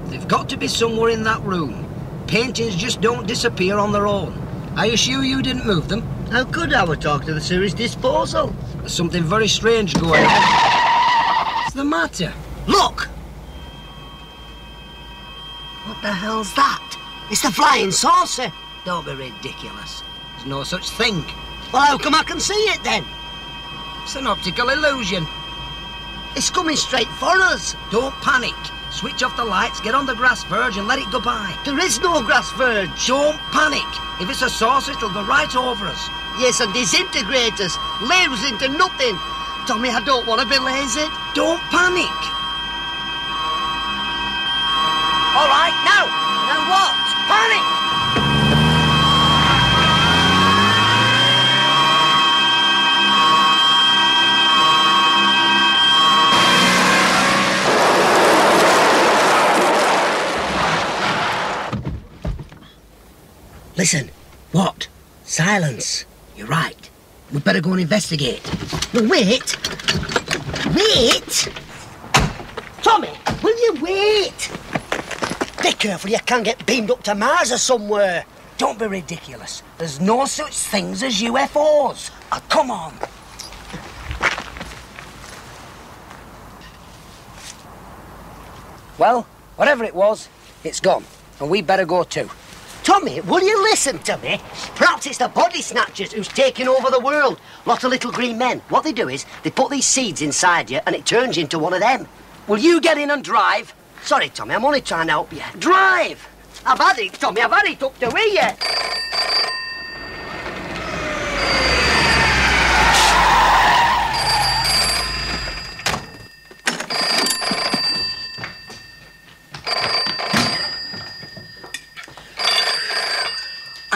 They've got to be somewhere in that room. Paintings just don't disappear on their own. Are you sure you didn't move them? How could I talk to the series disposal? There's something very strange going on. What's the matter? Look! What the hell's that? It's the flying saucer. Don't be ridiculous. There's no such thing. Well, how come I can see it then? It's an optical illusion. It's coming straight for us. Don't panic. Switch off the lights, get on the grass verge and let it go by. There is no grass verge. Don't panic. If it's a saucer, it'll go right over us. Yes, and disintegrate us. Leave us into nothing. Tommy, I don't want to be lazy. Don't panic. All right, now. Now what? Panic! Listen. What? Silence. You're right. We'd better go and investigate. No, wait. Wait! Tommy, will you wait? Be careful, you can get beamed up to Mars or somewhere. Don't be ridiculous. There's no such things as UFOs. Come on. Well, whatever it was, it's gone. And we'd better go too. Tommy, will you listen to me? Perhaps it's the body snatchers who's taking over the world. Lot of little green men. What they do is, they put these seeds inside you and it turns you into one of them. Will you get in and drive? Sorry, Tommy, I'm only trying to help you. Drive! I've had it, Tommy, I've had it up to here.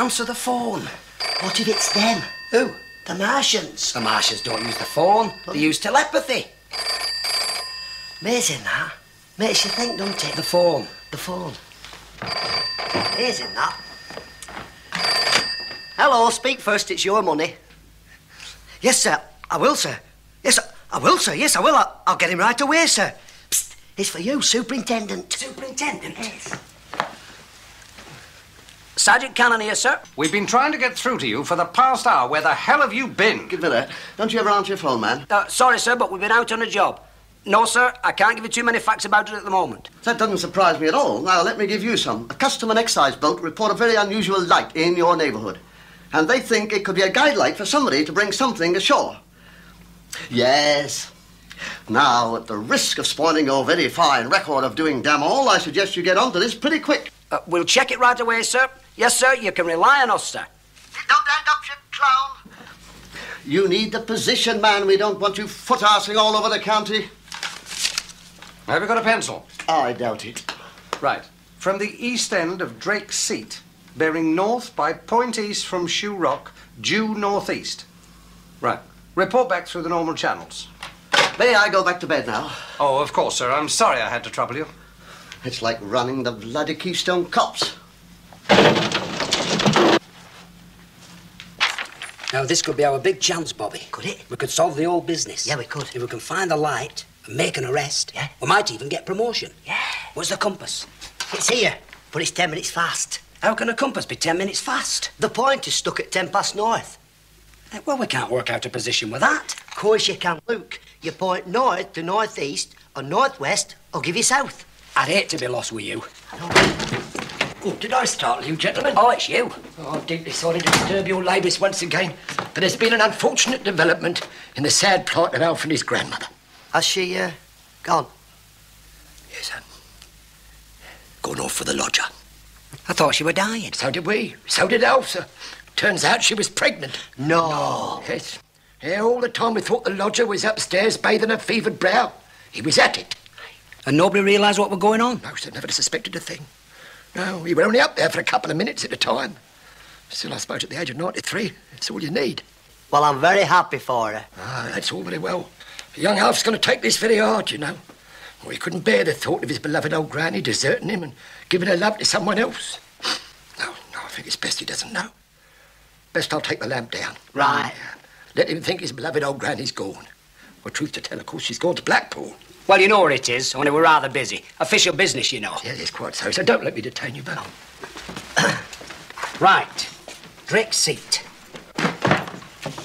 answer the phone. What if it's them? Who? The Martians. The Martians don't use the phone. They use telepathy. Amazing, that. Makes you think, doesn't it? The phone. The phone. Amazing, that. Hello, speak first, it's your money. Yes, sir, I will, sir. Yes, I will, sir. Yes, I will. I'll get him right away, sir. Psst, it's for you, Superintendent. Superintendent? Yes. Sergeant Cannon here, sir. We've been trying to get through to you for the past hour. Where the hell have you been? Give me that. Don't you ever answer your phone, man? Sorry, sir, but we've been out on a job. No, sir, I can't give you too many facts about it at the moment. That doesn't surprise me at all. Now, let me give you some. A custom and excise boat report a very unusual light in your neighbourhood. And they think it could be a guide light for somebody to bring something ashore. Yes. Now, at the risk of spoiling your very fine record of doing damn all, I suggest you get onto this pretty quick. We'll check it right away, sir. Yes, sir, you can rely on us, sir. Don't end up, you clown. You need the position, man. We don't want you foot-arsing all over the county. Have you got a pencil? I doubt it. Right. From the east end of Drake's Seat, bearing north by point east from Shoe Rock, due northeast. Right. Report back through the normal channels. May I go back to bed now? Oh, of course, sir. I'm sorry I had to trouble you. It's like running the bloody Keystone Cops. Now, this could be our big chance, Bobby. Could it? We could solve the whole business. Yeah, we could. If we can find the light and make an arrest, yeah, we might even get promotion. Yeah. Where's the compass? It's here, but it's 10 minutes fast. How can a compass be 10 minutes fast? The point is stuck at 10 past north. Well, we can't work out a position with that. Of course you can, Luke. You point north to northeast or northwest or give you south. I'd hate to be lost with you. Oh, did I startle you, gentlemen? Oh, it's you. Oh, I'm deeply sorry to disturb your labours once again, but there's been an unfortunate development in the sad plight of Alf and his grandmother. Has she, gone? Yes, sir. Gone off for the lodger. I thought she were dying. So did we. So did Alf, sir. Turns out she was pregnant. No. Yes. Yeah, all the time we thought the lodger was upstairs bathing her fevered brow. He was at it. And nobody realised what was going on? No, sir, never suspected a thing. No, we were only up there for a couple of minutes at a time. Still, I suppose at the age of 93, it's all you need. Well, I'm very happy for her. Ah, that's all very well. Young Alf's going to take this very hard, you know. Well, he couldn't bear the thought of his beloved old granny deserting him and giving her love to someone else. No, I think it's best he doesn't know. Best I'll take the lamp down. Right. Let him think his beloved old granny's gone. Well, truth to tell, of course, she's gone to Blackpool. Well, you know where it is, only we're rather busy. Official business, you know. Yes, quite so. So don't let me detain you, Belle. Right. Drake's Seat.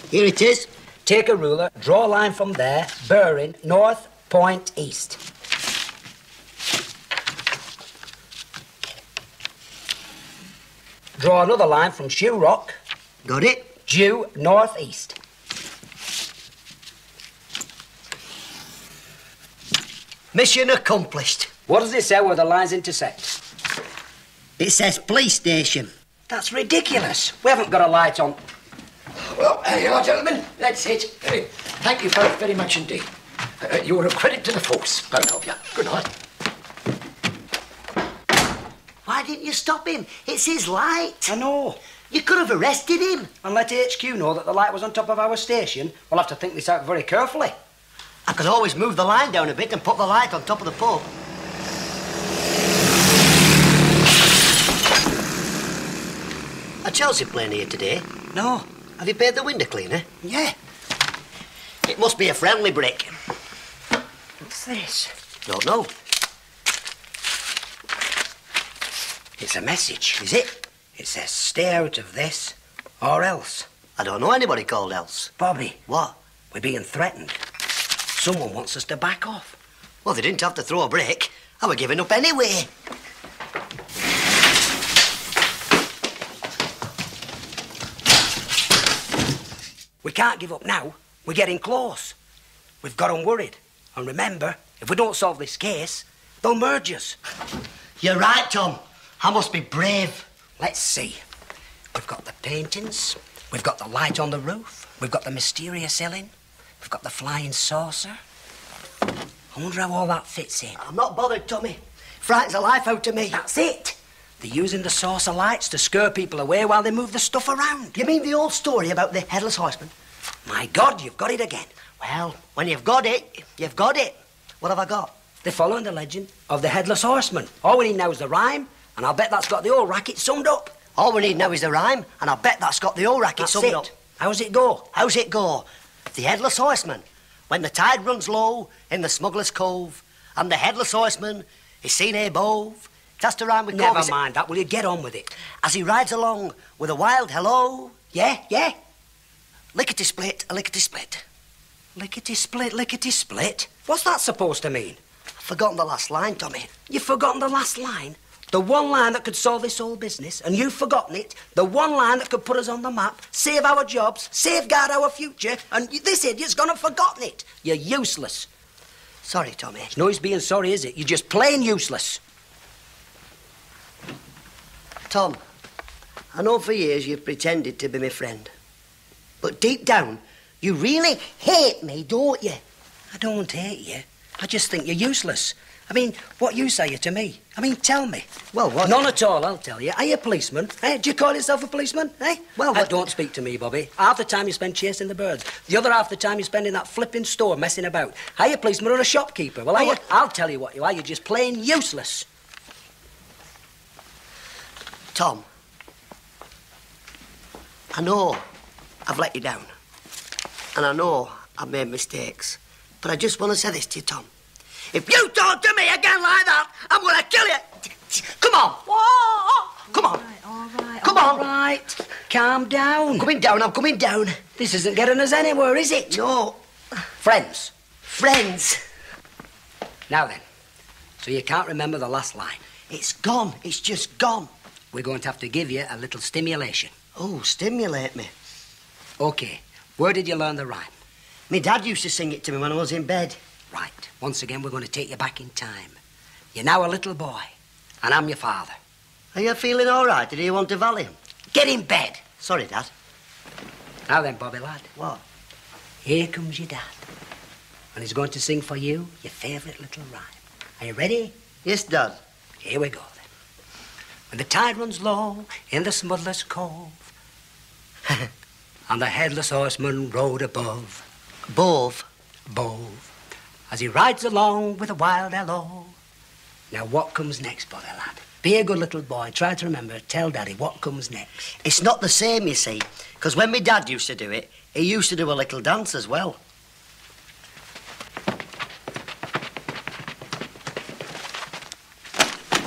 Here it is. Take a ruler, draw a line from there, bearing north, point east. Draw another line from Shoe Rock. Got it? Due northeast. Mission accomplished. What does it say where the lines intersect? It says police station. That's ridiculous. We haven't got a light on. Well, here you are, gentlemen. That's it. Thank you both very much indeed. You're a credit to the force, both of you. Good night. Why didn't you stop him? It's his light. I know. You could have arrested him. And let HQ know that the light was on top of our station. We'll have to think this out very carefully. I could always move the line down a bit and put the light on top of the pole. A Chelsea playing here today? No. Have you paid the window cleaner? Yeah. It must be a friendly brick. What's this? Don't know. It's a message. Is it? It says, stay out of this, or else. I don't know anybody called else. Bobby. What? We're being threatened. Someone wants us to back off. Well, they didn't have to throw a brick. I were giving up anyway. We can't give up now. We're getting close. We've got 'em worried. And remember, if we don't solve this case, they'll merge us. You're right, Tom. I must be brave. Let's see. We've got the paintings. We've got the light on the roof. We've got the mysterious ceiling. We've got the flying saucer. I wonder how all that fits in. I'm not bothered, Tommy. Frightens the life out of me. That's it. They're using the saucer lights to scare people away while they move the stuff around. You mean the old story about the Headless Horseman? My God, you've got it again. Well, when you've got it, you've got it. What have I got? They're following the legend of the Headless Horseman. All we need now is the rhyme, and I'll bet that's got the whole racket summed up. All we need now is the rhyme, and I'll bet that's got the whole racket That's summed it. up. How's it go? How's it go? The Headless Horseman, when the tide runs low in the Smuggler's Cove, and the Headless Horseman is seen above. It has to rhyme with Never cove. mind that. Will you get on with it? As he rides along with a wild hello. Yeah, yeah. Lickety-split, a lickety-split. Lickety-split, lickety-split? What's that supposed to mean? I've forgotten the last line, Tommy. You've forgotten the last line? The one line that could solve this whole business, and you've forgotten it. The one line that could put us on the map, save our jobs, safeguard our future, and this idiot's gone and forgotten it. You're useless. Sorry, Tommy. It's no use being sorry, is it? You're just plain useless. Tom, I know for years you've pretended to be my friend. But deep down, you really hate me, don't you? I don't hate you. I just think you're useless. I mean, what use are you to me? I mean, tell me. Well, what? None at all, I'll tell you. Are you a policeman? Eh? Do you call yourself a policeman? Eh? Well, what? Don't speak to me, Bobby. Half the time you spend chasing the birds. The other half the time you spend in that flipping store messing about. Are you a policeman or a shopkeeper? Well, are you? I'll tell you what you are. You're just plain useless. Tom, I know I've let you down. And I know I've made mistakes. But I just want to say this to you, Tom. If you talk to me again like that, I'm going to kill you. Come on. Whoa! Come on. All right, Come on. All right. Calm down. I'm coming down. This isn't getting us anywhere, is it? No. Friends. Friends. Now then, so you can't remember the last line. It's gone. It's just gone. We're going to have to give you a little stimulation. Oh, stimulate me. OK. Where did you learn the rhyme? My dad used to sing it to me when I was in bed. Right. Once again, we're going to take you back in time. You're now a little boy, and I'm your father. Are you feeling all right? Or do you want a Valium? Get in bed. Sorry, Dad. Now then, Bobby lad. What? Here comes your dad. And he's going to sing for you your favourite little rhyme. Are you ready? Yes, Dad. Here we go, then. When the tide runs low in the Smuggler's Cove, and the Headless Horseman rode above. Above? Above. As he rides along with a wild hello. Now, what comes next, Bobby lad? Be a good little boy. Try to remember. Tell Daddy what comes next. It's not the same, you see, because when my dad used to do it, he used to do a little dance as well.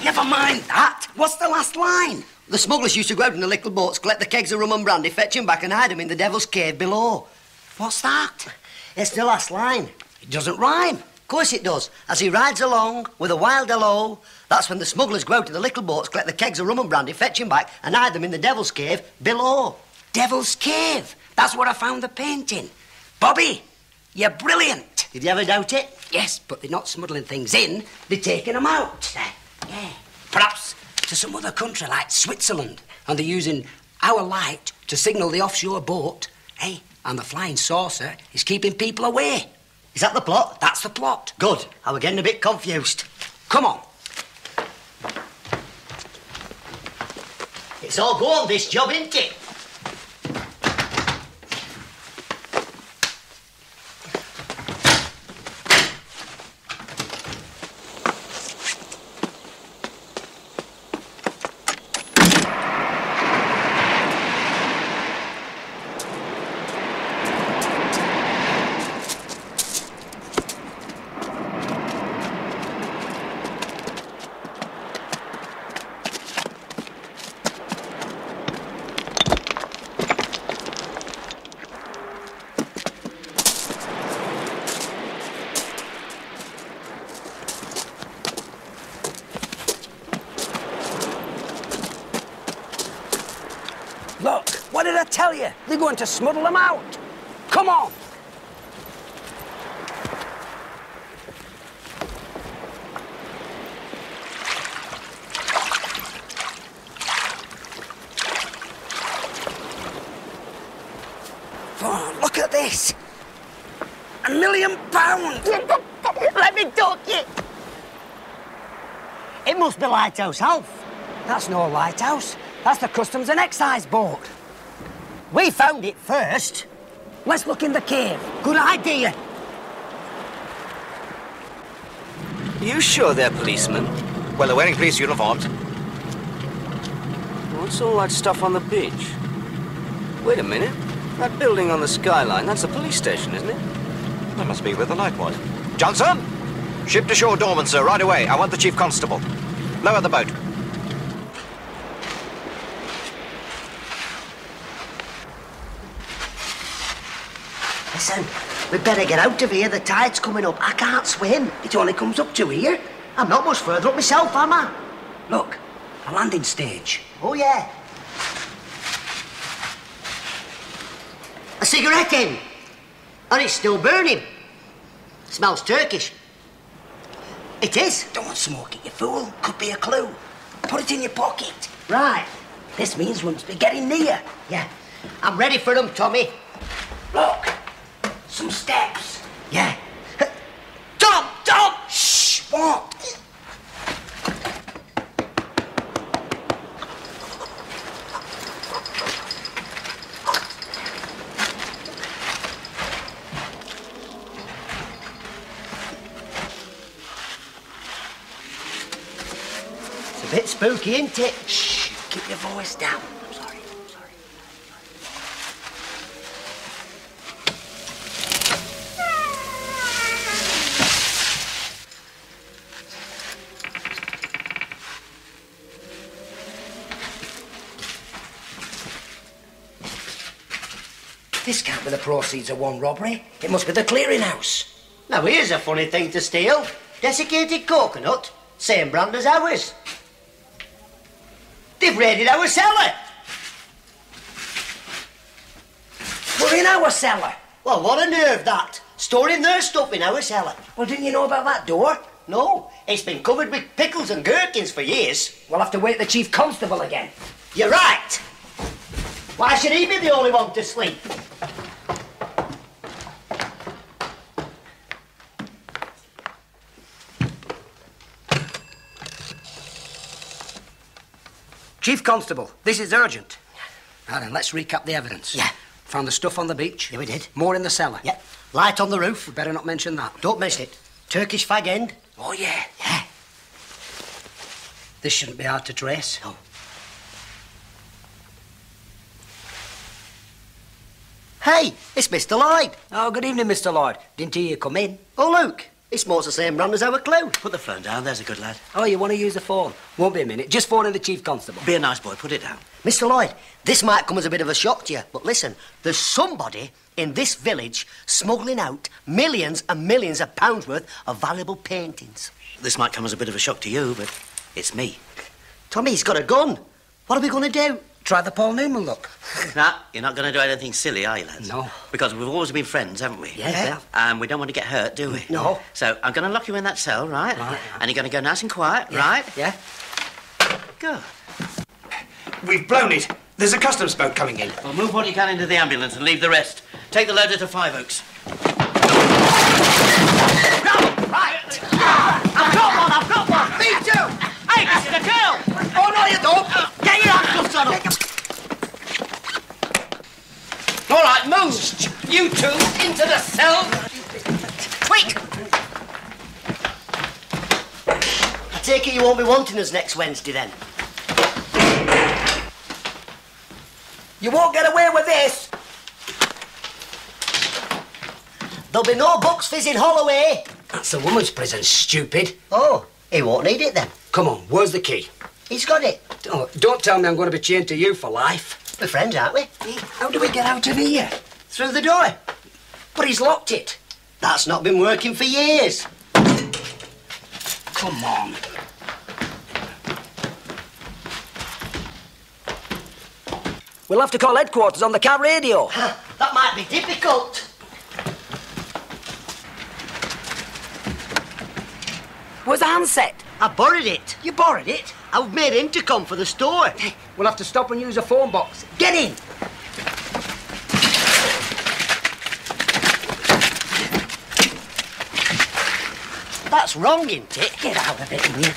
Never mind that. What's the last line? The smugglers used to go out in the little boats, collect the kegs of rum and brandy, fetch 'em back and hide 'em in the Devil's Cave below. What's that? It's the last line. It doesn't rhyme. Of course it does. As he rides along with a wild hello, that's when the smugglers go out in the little boats, collect the kegs of rum and brandy, fetch 'em back and hide them in the Devil's Cave below. Devil's Cave. That's where I found the painting. Bobby, you're brilliant. Did you ever doubt it? Yes, but they're not smuggling things in. They're taking them out. Yeah. Perhaps to some other country like Switzerland. And they're using our light to signal the offshore boat. Hey, and the flying saucer is keeping people away. Is that the plot? That's the plot. Good. I was getting a bit confused. Come on. It's all go on, this job, isn't it? Look, what did I tell you? They're going to smuggle them out. Come on. Oh, look at this. £1 million. Let me talk you. It must be Lighthouse Alf. That's no lighthouse. That's the Customs and Excise boat. We found it first. Let's look in the cave. Good idea. Are you sure they're policemen? Well, they're wearing police uniforms. What's all that stuff on the beach? Wait a minute. That building on the skyline, that's a police station, isn't it? That must be where the light was. Johnson! Ship to shore Dorman, sir, right away. I want the chief constable. Lower the boat. Listen, we'd better get out of here. The tide's coming up. I can't swim. It only comes up to here. I'm not much further up myself, am I? Look, a landing stage. Oh, yeah. A cigarette in. And it's still burning. Smells Turkish. It is. Don't smoke it, you fool. Could be a clue. Put it in your pocket. Right. This means we must be getting near. Yeah. I'm ready for them, Tommy. Look. Some steps. Yeah. Tom! Shh! What? It's a bit spooky, isn't it? Shh! Keep your voice down. I'm sorry. This can't be the proceeds of one robbery. It must be the clearinghouse. Now, here's a funny thing to steal. Desiccated coconut, same brand as ours. They've raided our cellar. We're in our cellar. Well, what a nerve, that. Storing their stuff in our cellar. Well, didn't you know about that door? No, it's been covered with pickles and gherkins for years. We'll have to wait the chief constable again. You're right. Why should he be the only one to sleep? Chief Constable, this is urgent. Now then, let's recap the evidence. Yeah. Found the stuff on the beach. Yeah, we did. More in the cellar. Yeah. Light on the roof. We better not mention that. Don't mention it. Turkish fag end. Oh, yeah. Yeah. This shouldn't be hard to trace. No. Hey, it's Mr. Lloyd. Oh, good evening, Mr. Lloyd. Didn't hear you come in. Oh, look. It's most the same brand as our clue. Put the phone down, there's a good lad. Oh, you want to use the phone? Won't be a minute. Just phone in the Chief Constable. Be a nice boy, put it down. Mr. Lloyd, this might come as a bit of a shock to you, but listen, there's somebody in this village smuggling out millions and millions of pounds worth of valuable paintings. This might come as a bit of a shock to you, but it's me. Tommy, he's got a gun. What are we going to do? Try the Paul Newman look. Nah, you're not going to do anything silly, are you, lads? No. Because we've always been friends, haven't we? Yeah. And we don't want to get hurt, do we? No. So I'm going to lock you in that cell, right? Right. And you're going to go nice and quiet, right? Yeah. Good. We've blown it. There's a customs boat coming in. Well, move what you can into the ambulance and leave the rest. Take the loader to Five Oaks. Right. I've got one. Me too! Hey, this is a girl! Oh, no, you don't. Get your handcuffs on him. All right, move! You two, into the cell! Quick! I take it you won't be wanting us next Wednesday, then? You won't get away with this. There'll be no Bucks Fizz in Holloway. That's a woman's prison, stupid. Oh, he won't need it, then. Come on, where's the key? He's got it. Oh, don't tell me I'm going to be chained to you for life. We're friends, aren't we? How do we get out of here? Through the door. But he's locked it. That's not been working for years. Come on. We'll have to call headquarters on the car radio. That might be difficult. Where's the handset? I borrowed it. You borrowed it? I've made intercom for the store. We'll have to stop and use a phone box. Get in! That's wrong, isn't it? Get out of it, will you?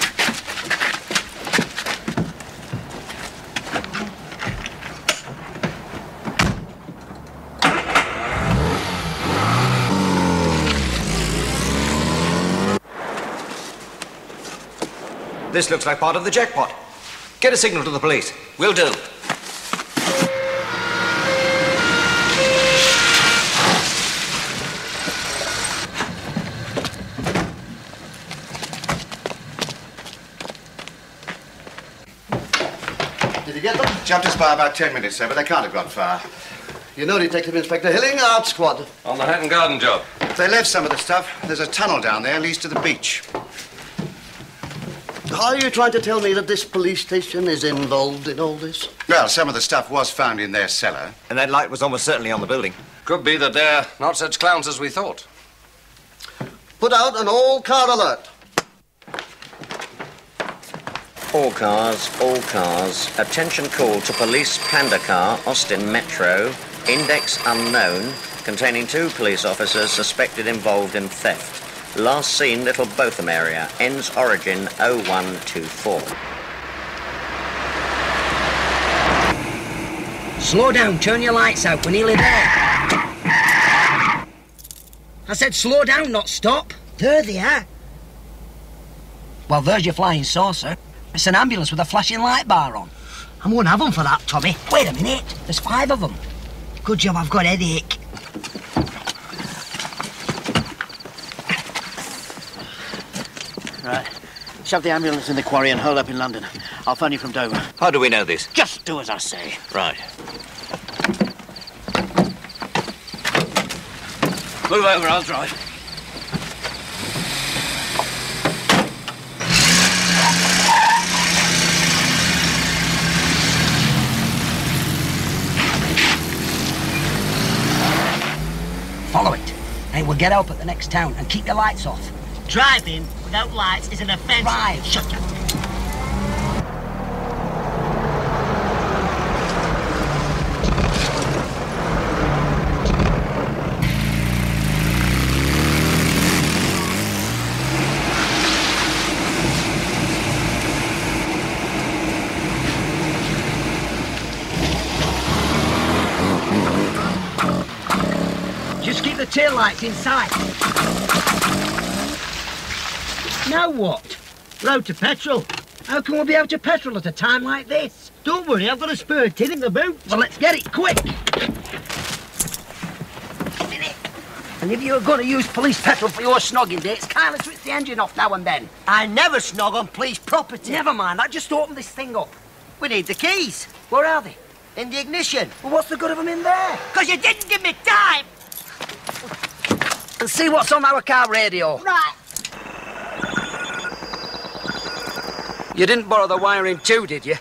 This looks like part of the jackpot. Get a signal to the police. Will do. Did you get them? Jumped us by about 10 minutes, sir, but they can't have gone far. You know Detective Inspector Hilling, Art Squad. On the Hatton Garden job. They left some of the stuff. There's a tunnel down there, leads to the beach. Are you trying to tell me that this police station is involved in all this? Well, some of the stuff was found in their cellar. And that light was almost certainly on the building. Could be that they're not such clowns as we thought. Put out an all-car alert. All cars. Attention call to police panda car, Austin Metro. Index unknown, containing 2 police officers suspected involved in theft. Last seen Little Botham area. Ends origin 0124. Slow down, turn your lights out, we're nearly there. I said slow down, not stop. There they are. Well, there's your flying saucer. It's an ambulance with a flashing light bar on. I won't have them for that, Tommy. Wait a minute, there's 5 of them. Good job I've got a headache. Right. Shove the ambulance in the quarry and hold up in London. I'll phone you from Dover. How do we know this? Just do as I say. Right. Move over, I'll drive. Follow it. Hey, we'll get help at the next town and keep the lights off. Driving without lights is an offence. Right. Shut up. Just keep the tail lights inside. Now what? We're out of petrol. How can we be out of petrol at a time like this? Don't worry, I've got a spare tin in the boot. Well, let's get it quick. And if you're going to use police petrol for your snogging dates, kindly switch the engine off now and then. I never snog on police property. Never mind, I just opened this thing up. We need the keys. Where are they? In the ignition. Well, what's the good of them in there? Because you didn't give me time. And see what's on our car radio. Right. You didn't borrow the wiring too, did you?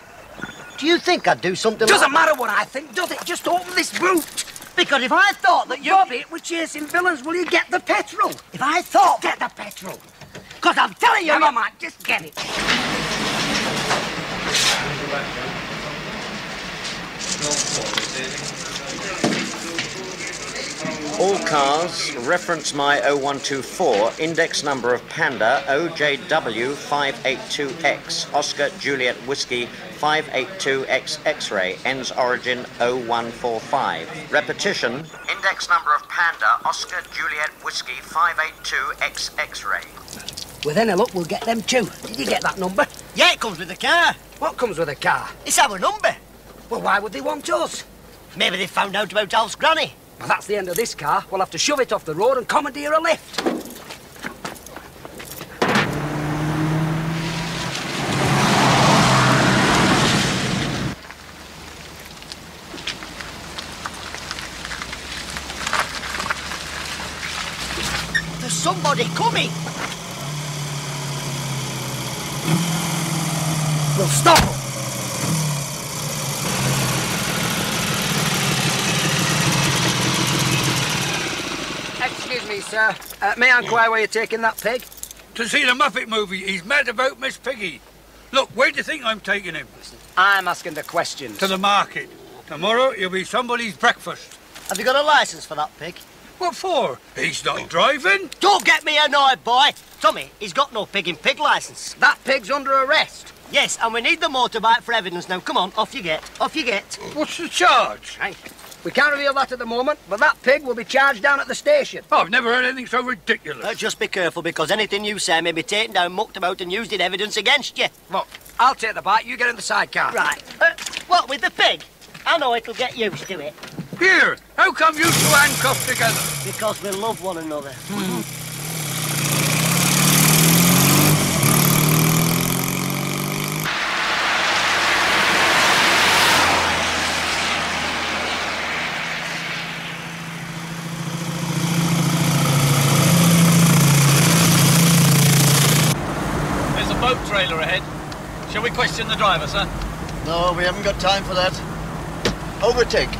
Do you think I'd do something Doesn't like matter what I think, does it? Just open this boot. Because if I thought that you... Bobby, we're chasing villains. Will you get the petrol? If I thought... Get the petrol. Because I'm telling you... Never mind, just get it. All cars, reference my 0124, index number of Panda OJW582X, Oscar Juliet Whiskey 582X X-ray, ends origin 0145. Repetition, index number of Panda, Oscar Juliet Whiskey 582X X-ray. With any luck, we'll get them too. Did you get that number? Yeah, it comes with the car. What comes with a car? It's our number. Well, why would they want us? Maybe they found out about Alf's granny. Well, that's the end of this car. We'll have to shove it off the road and commandeer a lift. There's somebody coming. We'll stop them. Excuse me, sir. May I inquire where you're taking that pig? To see the Muppet movie. He's mad about Miss Piggy. Look, where do you think I'm taking him? I'm asking the questions. To the market. Tomorrow he'll be somebody's breakfast. Have you got a licence for that pig? What for? He's not driving. Don't get me annoyed, boy. Tommy, he's got no pig in pig licence. That pig's under arrest. Yes, and we need the motorbike for evidence now. Come on, off you get. Off you get. What's the charge? Hey, We can't reveal that at the moment, but that pig will be charged down at the station. Oh, I've never heard anything so ridiculous. Just be careful, because anything you say may be taken down, mucked about and used in evidence against you. Look, I'll take the bite, you get in the sidecar. Right. What, with the pig? I know it'll get used to it. Here, how come you two handcuffed together? Because we love one another. There's a boat trailer ahead. Shall we question the driver, sir? No, we haven't got time for that. Overtake.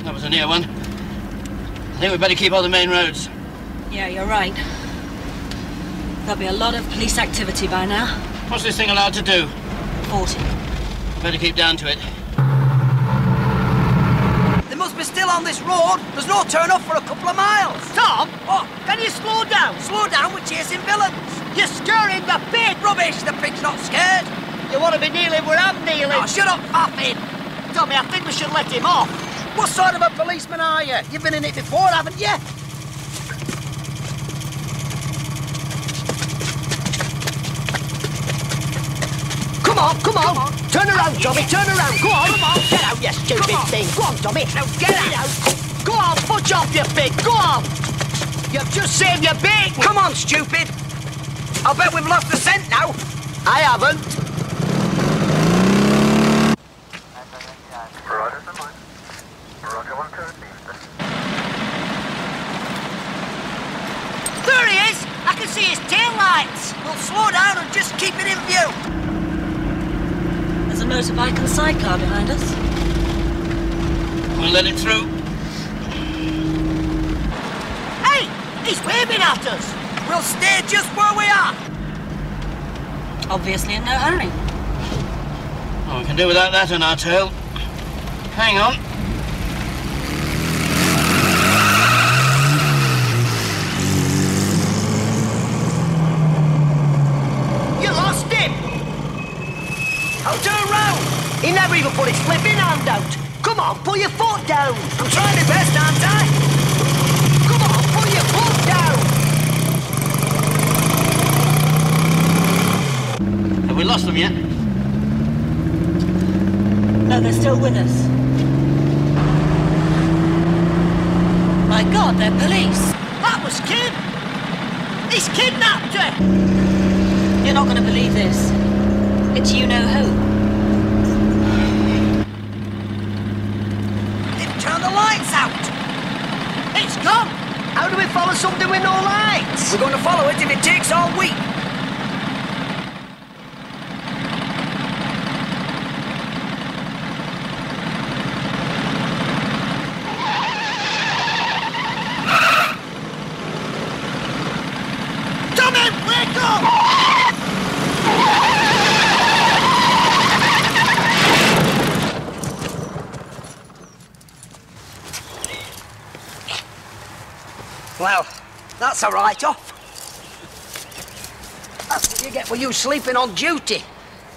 That was a near one. I think we'd better keep on the main roads. Yeah, you're right. There'll be a lot of police activity by now. What's this thing allowed to do? 40. Better keep down to it. They must be still on this road. There's no turn off for a couple of miles. Tom? What? Can you slow down? Slow down, we're chasing villains. You're scaring the pig! Rubbish, the pig's not scared. You want to be kneeling where I'm kneeling? Oh, shut up, faffing. Tommy, I think we should let him off. What sort of a policeman are you? You've been in it before, haven't you? Come on. Turn around, Tommy, turn around. Go on. Come on. Get out, you stupid thing. Go on, Tommy. Now get out. Go on, fudge off, you pig. Go on. You've just saved your bait. Come on, stupid. I'll bet we've lost the scent now. I haven't. There he is. I can see his tail lights. We'll slow down and just keep it in view. There's a motorbike and sidecar behind us. We'll let him through. Hey, he's waving at us. We'll stay just where we are. Obviously in no hurry. Oh, we can do without that on our tail. Hang on. You lost him. I'll turn round. He never even put his flipping hand out. Come on, put your foot down. I'm trying my best, aren't I? Come on, put your foot down. Have we lost them yet? No, they're still with us. My God, they're police. That was Kim. He's kidnapped her. You're not going to believe this. It's you-know-who. They've turned the lights out. It's gone. How do we follow something with no lights? We're going to follow it if it takes all week. Tommy, wake up! Well, that's a write-off. That's what you get for you sleeping on duty.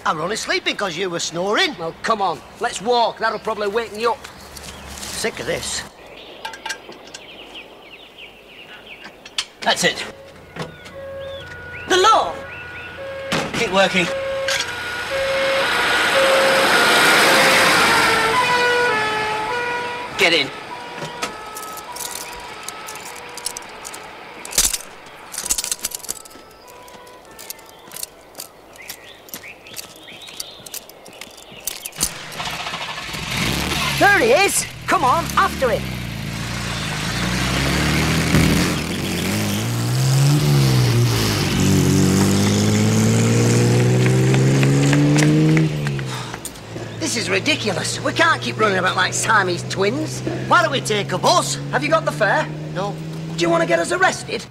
I were only sleeping because you were snoring. Well, come on. Let's walk. That'll probably waken you up. Sick of this. That's it. The law! Keep working. Get in. There he is. Come on, after him. This is ridiculous. We can't keep running about like Siamese twins. Why don't we take a bus? Have you got the fare? No. Do you want to get us arrested?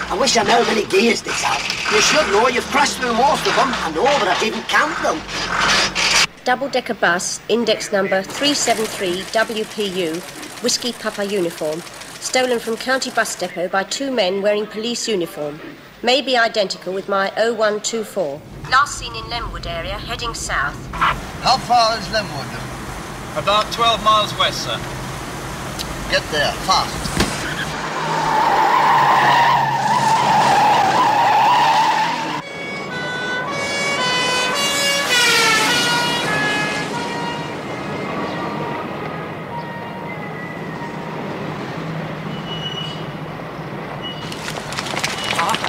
I wish I knew how many gears this had. You should know you've crashed through most of them. I know, but I didn't count them. Double-decker bus, index number 373 WPU, Whiskey Papa uniform, stolen from County Bus Depot by 2 men wearing police uniform. May be identical with my 0124. Last seen in Lemwood area, heading south. How far is Lemwood? About 12 miles west, sir. Get there, fast.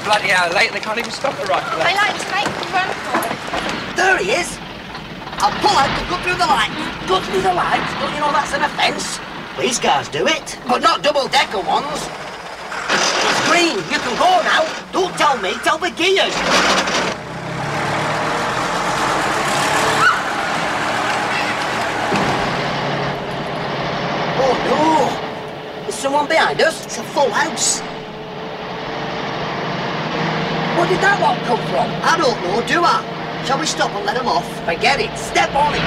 Bloody hell, late. They can't even stop the right place. I like to make them run for it. There he is. I'll pull out and go through the light. Go through the light? Don't you know that's an offence? Police cars do it, but not double-decker ones. It's green. You can go now. Don't tell me. Tell the gears. Oh, no. There's someone behind us. It's a full house. Where did that lot come from? I don't know, do I? Shall we stop and let them off? Forget it. Step on it.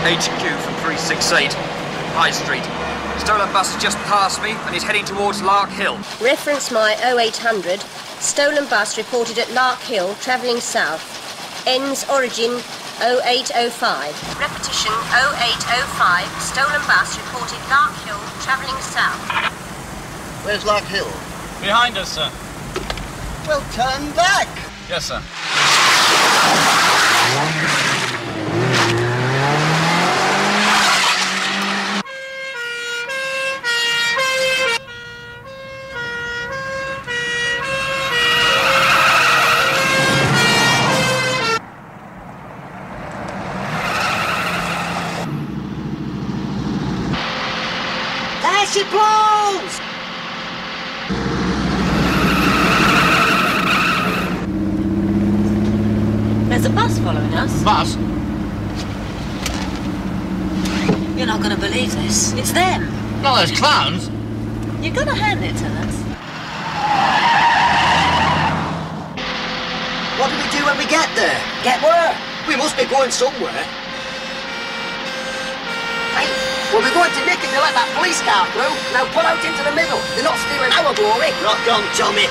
HQ from 368, High Street. Stolen bus has just passed me and is heading towards Lark Hill. Reference my 0800. Stolen bus reported at Lark Hill, travelling south. Ends origin 0805. Repetition 0805. Stolen bus reported Lark Hill, travelling south. Where's Lark Hill? Behind us, sir. Well, turn back. Yes, sir. There she blows! There's a bus following us. Bus? You're not going to believe this. It's them. Not those clowns. You're going to hand it to us. What do we do when we get there? Get where? We must be going somewhere. Hey, well, we're going to Nick and they let that police car through. Now pull out into the middle. They're not stealing our glory. Rock on, Tommy.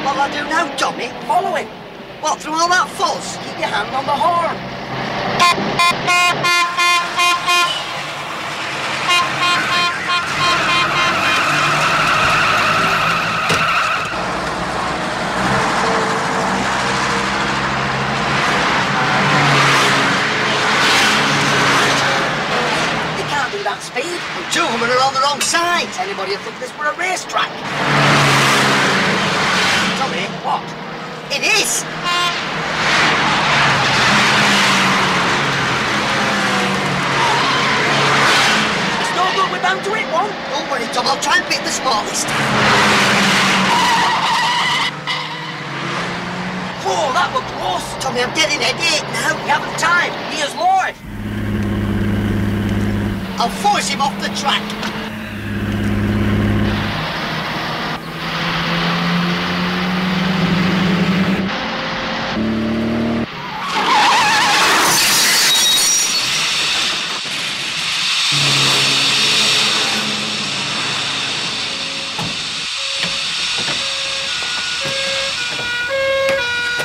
What'll I do now, Tommy? Follow him. What, through all that fuss? Keep your hand on the horn. They can't do that speed. And 2 of them are on the wrong side. Anybody would think this were a racetrack. Tommy, what? It is! It's no good, we're bound to hit one. Don't worry, Tom, I'll try and pick the smallest. Whoa, that was close. Tommy, I'm getting headache now. We haven't time. Here's Lord. I'll force him off the track.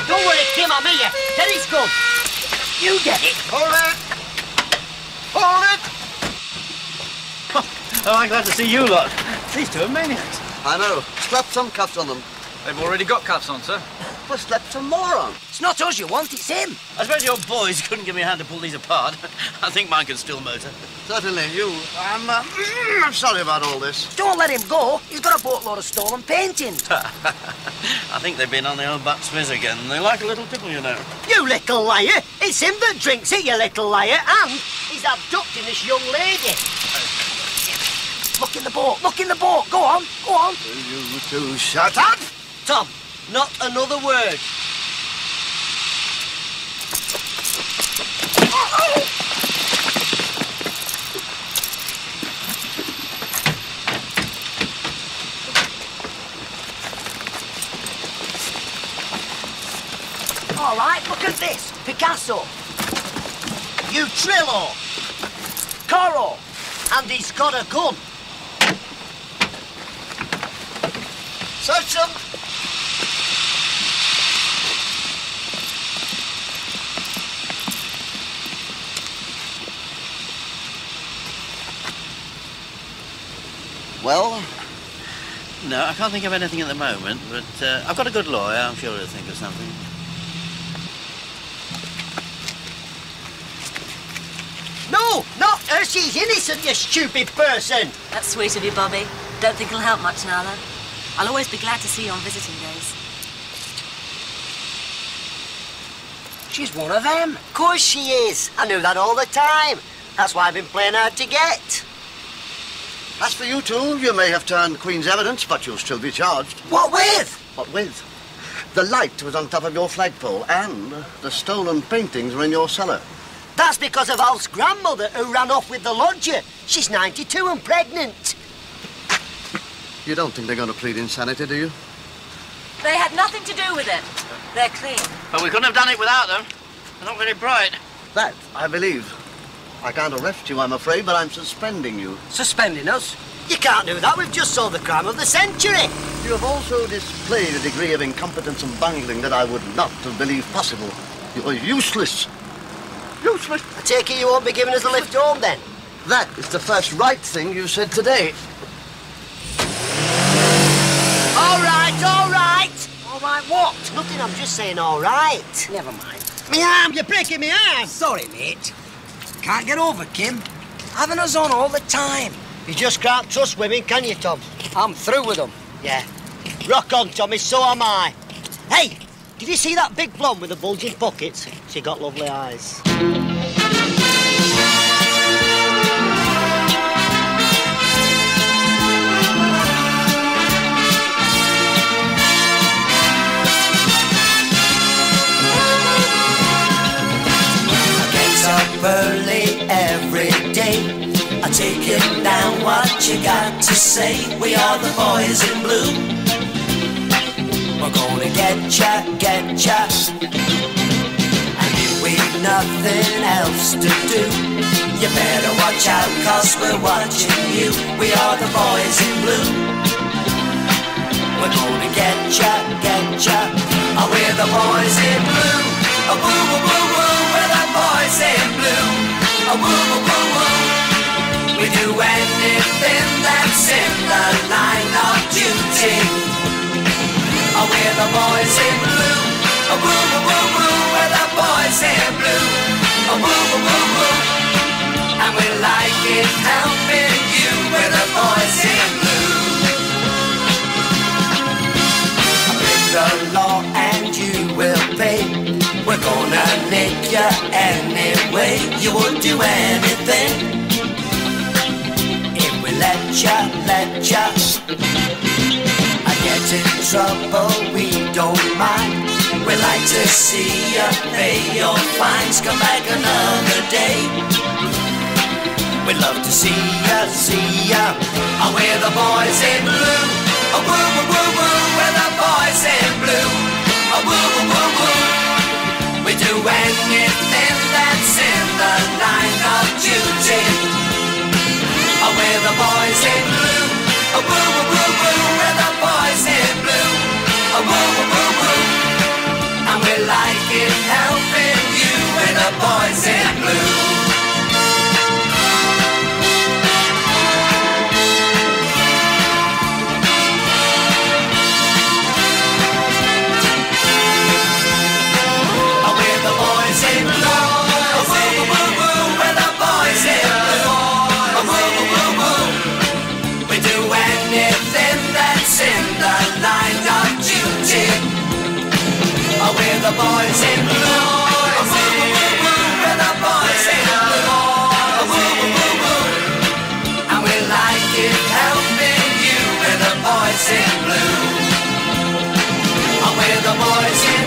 Don't worry, Kim, I'm here. Teddy's good. You get it. Hold it! Hold it! Oh, I'm glad to see you lot. These two are maniacs. I know. Slap some cuffs on them. They've already got cuffs on, sir. overslept a moron. It's not us you want, it's him. I suppose your boys couldn't give me a hand to pull these apart. I think mine can still motor. Certainly, you. I'm sorry about all this. Don't let him go. He's got a boatload of stolen paintings. I think they've been on the old Bucks Fizz again. They like a little tipple, you know. You little liar! It's him that drinks it, you little liar, and he's abducting this young lady. Look in the boat, look in the boat. Go on, go on. You two shut up! Tom, not another word. All right, look at this. Picasso. You Trillo. Corot. And he's got a gun. Search them. Well? No, I can't think of anything at the moment, but I've got a good lawyer. I'm sure he'll think of something. No, not her. She's innocent, you stupid person. That's sweet of you, Bobby. Don't think it'll help much now, though. I'll always be glad to see you on visiting days. She's one of them. Of course she is. I knew that all the time. That's why I've been playing hard to get. As for you two, you may have turned Queen's evidence, but you'll still be charged. What with? What with? The light was on top of your flagpole, and the stolen paintings were in your cellar. That's because of Alf's grandmother, who ran off with the lodger. She's 92 and pregnant. You don't think they're going to plead insanity, do you? They had nothing to do with it. They're clean. But we couldn't have done it without them. They're not very bright. That, I believe. I can't arrest you, I'm afraid, but I'm suspending you. Suspending us? You can't do that. We've just solved the crime of the century. You have also displayed a degree of incompetence and bungling that I would not have believed possible. You're useless. Useless. I take it you won't be giving us a lift home, then? That is the first right thing you said today. All right, all right. All right, what? Nothing, I'm just saying all right. Never mind. Me arm, you're breaking me arm. Sorry, mate. Can't get over Kim. Having us on all the time. You just can't trust women, can you, Tom? I'm through with them. Yeah. Rock on, Tommy, so am I. Hey, did you see that big blonde with the bulging pockets? She got lovely eyes. Early every day, I take it down what you got to say. We are the boys in blue. We're gonna get ya, and if we've nothing else to do, you better watch out, 'cause we're watching you. We are the boys in blue. We're gonna get ya, oh, we're the boys in blue. Oh, woo, woo, woo, woo, we're the boys in blue. Oh, woo, woo, woo, woo. We do anything that's in the line of duty. Oh, we're the boys in blue. Oh, woo, woo, woo, woo, we're the boys in blue. Oh, woo, woo, woo, woo. And we like it helping you. We're the boys in blue. Break the law and you will pay. We're gonna nick you anyway. You would do anything if we let ya. I get in trouble, we don't mind. We like to see ya pay your fines. Come back another day. We'd love to see ya. Oh, we're the boys in blue. Oh, woo, woo, woo, woo, we're the boys in blue. Oh, woo, woo, woo, woo. We do anything that's in the line of duty. Oh, we're the boys in blue. Oh, woo, woo, woo, woo, we're the boys in blue. Oh, woo, woo, woo, woo. And we like it helping you. We're the boys in blue. We're the boys in